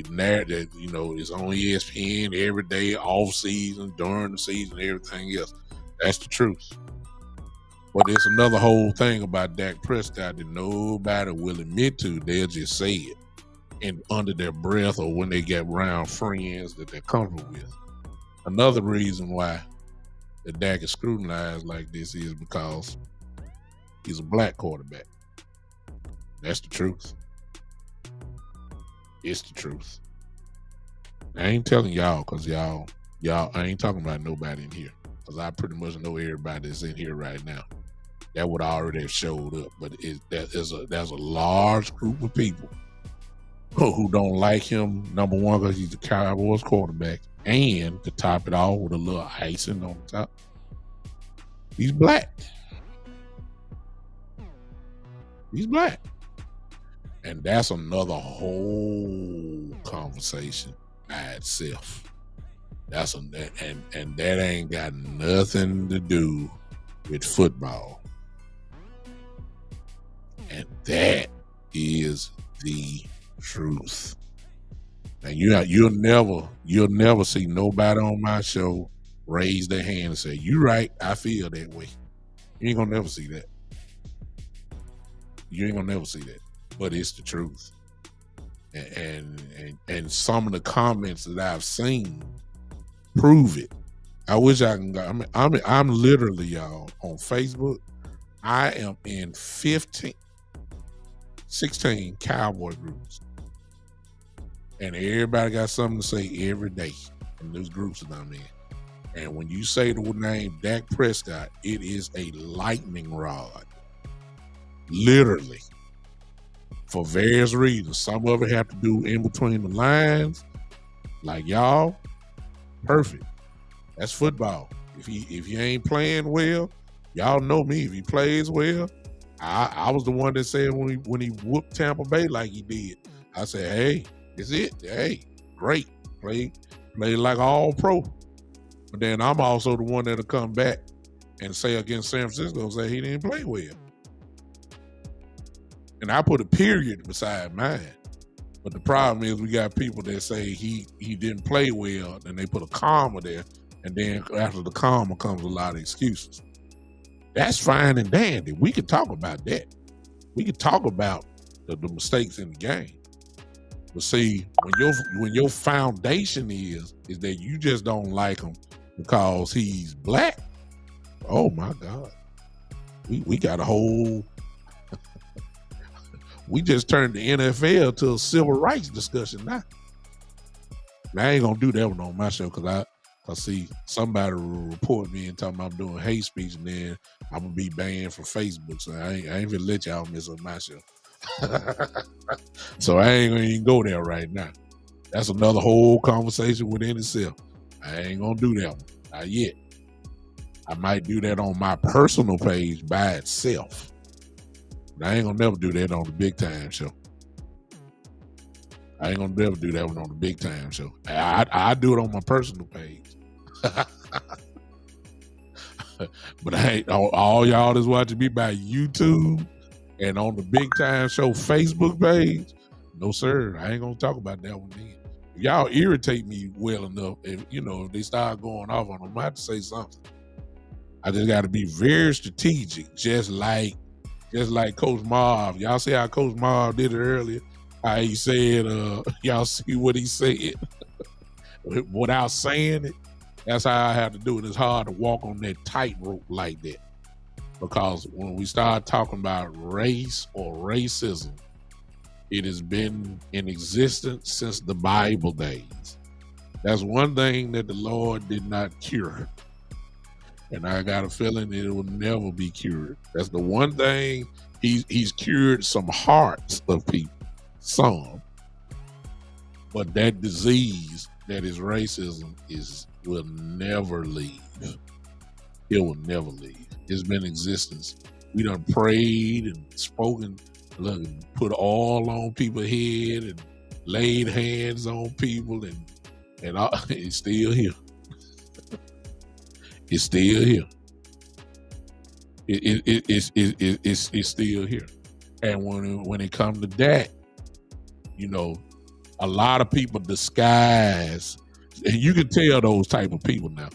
narrative, it's on ESPN every day, off season, during the season, everything else. That's the truth. But there's another whole thing about Dak Prescott that nobody will admit to. They'll just say it and under their breath or when they get around friends that they're comfortable with. Another reason why the Dak is scrutinized like this is because he's a black quarterback. That's the truth. It's the truth. I ain't telling y'all because y'all, I ain't talking about nobody in here because I pretty much know everybody that's in here right now. That would already have showed up, but there's a large group of people who don't like him. Number one, because he's the Cowboys quarterback, and to top it all with a little icing on the top, he's black. He's black. And that's another whole conversation by itself. And that ain't got nothing to do with football. And that is the truth. And you'll never see nobody on my show raise their hand and say, "You right, I feel that way." You ain't gonna never see that. You ain't gonna never see that. But it's the truth. And some of the comments that I've seen prove it. I wish I can go. I'm literally, y'all, on Facebook. I am in 16 cowboy groups. And everybody got something to say every day in those groups that I'm in. And when you say the name Dak Prescott, it is a lightning rod. Literally. For various reasons. Some of it have to do in between the lines. Like y'all, perfect. That's football. If he ain't playing well, y'all know me. If he plays well, I was the one that said when he whooped Tampa Bay like he did, I said, hey, it's it. Hey, great. Play like all pro. But then I'm also the one that'll come back and say against San Francisco, say he didn't play well. And I put a period beside mine. But the problem is we got people that say he didn't play well, and they put a comma there, and then after the comma comes a lot of excuses. That's fine and dandy. We can talk about that. We can talk about the mistakes in the game. But see, when your foundation is that you just don't like him because he's black, oh my God. We got a whole we just turned the NFL to a civil rights discussion now. I ain't gonna do that one on my show because I see somebody will report me and tell me I'm doing hate speech, and then I'm gonna be banned from Facebook. So I ain't gonna let y'all miss on my show. So I ain't gonna even go there right now. That's another whole conversation within itself. I ain't gonna do that one. Not yet. I might do that on my personal page by itself. I ain't gonna never do that on the Big Time Show. I ain't gonna never do that one on the Big Time Show. I do it on my personal page. But I ain't all y'all that's watching me by YouTube and on the Big Time Show Facebook page. No, sir. I ain't gonna talk about that one then. If y'all irritate me well enough, if they start going off on them, I'm gonna have to say something. I just got to be very strategic, just like Coach Marv. Y'all see how Coach Marv did it earlier? How he said, y'all see what he said without saying it? That's how I have to do it. It's hard to walk on that tightrope like that, because when we start talking about race or racism, it has been in existence since the Bible days. That's one thing that the Lord did not cure. And I got a feeling it will never be cured. That's the one thing he's cured some hearts of people, some. But that disease that is racism will never leave. It will never leave. It's been in existence. We done prayed and spoken, look, put oil on people's head and laid hands on people, and all, it's still here. It's still here. It's still here. And when it comes to that, a lot of people disguise, and you can tell those type of people now,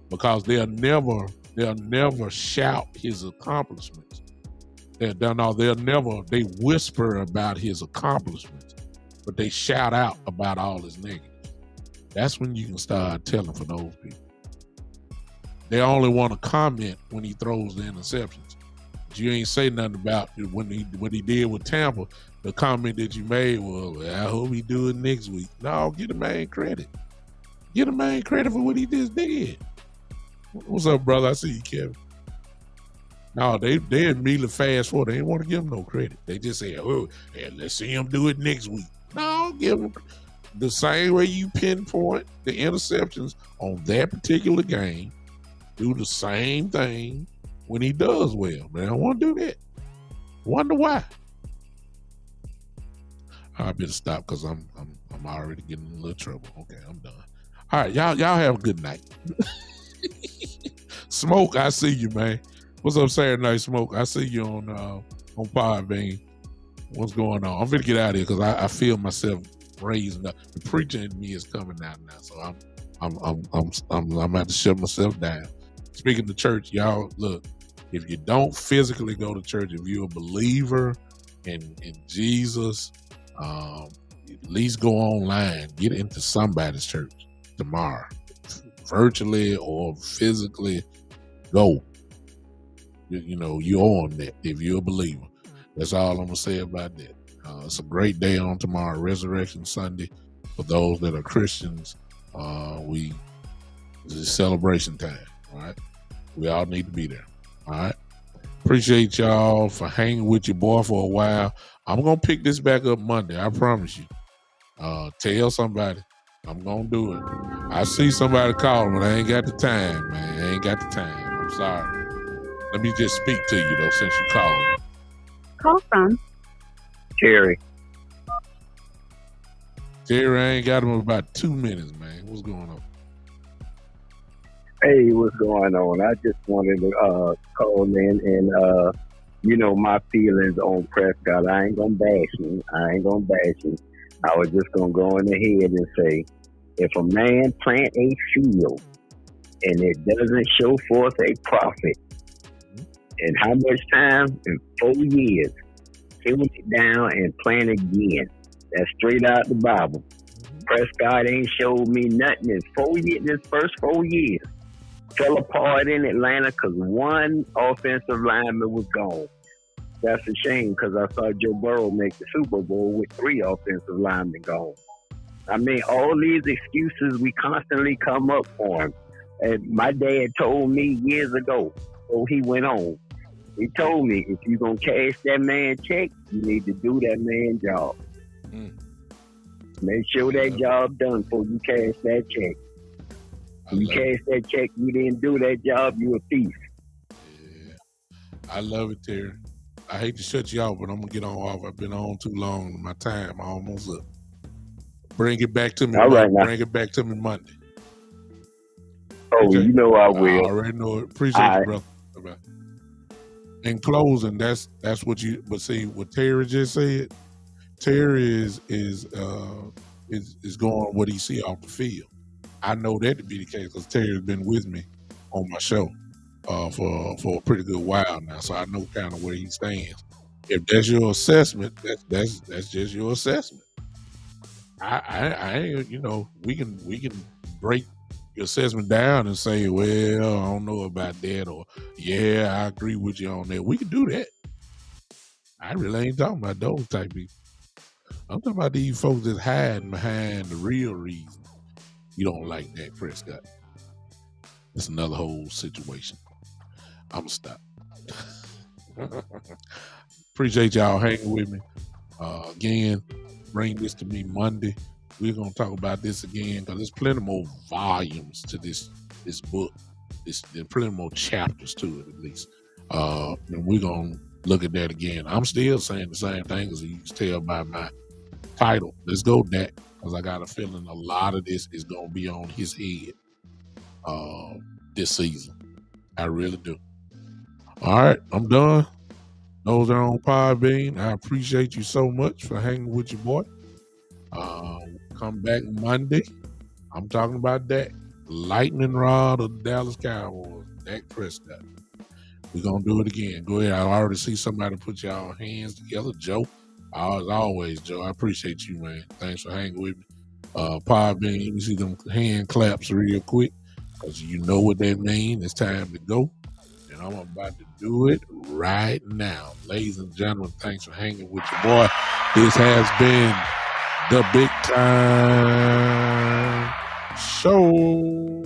because they'll never shout his accomplishments. They whisper about his accomplishments, but they shout out about all his negatives. That's when you can start telling for those people. They only want to comment when he throws the interceptions. But you ain't say nothing about what he did with Tampa. The comment that you made was, I hope he do it next week. No, get the man credit. Get the man credit for what he just did. What's up, brother? I see you, Kevin. No, they immediately fast forward. They didn't want to give him no credit. They just say, let's see him do it next week. No, give him the same way you pinpoint the interceptions on that particular game. Do the same thing when he does well. Man, I don't want to do that. Wonder why. I better stop because I'm already getting in a little trouble. Okay, I'm done. All right, y'all have a good night. Smoke, I see you, man. What's up, Saturday Night Smoke? I see you on Podbean. What's going on? I'm gonna get out of here because I feel myself raising up. The preacher in me is coming out now, so I'm about to shut myself down. Speaking to church, y'all, look, if you don't physically go to church, if you're a believer in Jesus, at least go online, get into somebody's church tomorrow, virtually or physically. Go. You're on that if you're a believer. That's all I'm gonna say about that. It's a great day on tomorrow, Resurrection Sunday. For those that are Christians, it's celebration time. All right, we all need to be there. All right, appreciate y'all for hanging with your boy for a while. I'm gonna pick this back up Monday. I promise you. Tell somebody. I'm gonna do it. I see somebody calling, but I ain't got the time, man. I ain't got the time. I'm sorry. Let me just speak to you though, since you called. Call from Terry. Terry, I ain't got him in about 2 minutes, man. What's going on? Hey, what's going on? I just wanted to call in and my feelings on Prescott. I ain't gonna bash him. I was just gonna go in ahead and say, if a man plant a field and it doesn't show forth a profit, in how much time? In 4 years, till it down and plant again. That's straight out the Bible. Prescott ain't showed me nothing in 4 years. This first 4 years fell apart in Atlanta because one offensive lineman was gone. That's a shame because I saw Joe Burrow make the Super Bowl with 3 offensive linemen gone. I mean, all these excuses we constantly come up for him. And my dad told me years ago, before he went on, he told me, if you're going to cash that man check, you need to do that man job. Make sure that job done before you cash that check. If you cash that check, you didn't do that job, you a thief. Yeah. I love it, Terry. I hate to shut you off, but I'm going to get on off. I've been on too long. My time almost up. Bring it back to me. All right, now. Bring it back to me Monday. Oh, okay. You know I will. I already know it. Appreciate you, brother. Bye-bye. In closing, that's what you, but see what Terry just said. Terry is going what he see off the field. I know that to be the case because Terry's been with me on my show for a pretty good while now, so I know kind of where he stands. If that's your assessment, that's just your assessment. I ain't, we can break your assessment down and say, well, I don't know about that, or yeah, I agree with you on that. We can do that. I really ain't talking about those type people. I'm talking about these folks that's hiding behind the real reason you don't like Dak Prescott. It's another whole situation. I'm going to stop. Appreciate y'all hanging with me. Again, bring this to me Monday. We're going to talk about this again because there's plenty more volumes to this book. There's plenty more chapters to it, at least. And we're going to look at that again. I'm still saying the same thing as you can tell by my title. Let's go, Dak, because I got a feeling a lot of this is going to be on his head this season. I really do. All right, I'm done. Those are on Podbean. I appreciate you so much for hanging with your boy. Come back Monday. I'm talking about Dak. Lightning rod of the Dallas Cowboys, Dak Prescott. We're going to do it again. Go ahead. I already see somebody put y'all hands together. Joe. As always, Joe, I appreciate you, man. Thanks for hanging with me. Podbean, let me see them hand claps real quick because you know what that means. It's time to go. And I'm about to do it right now. Ladies and gentlemen, thanks for hanging with your boy. This has been the Big Time Show.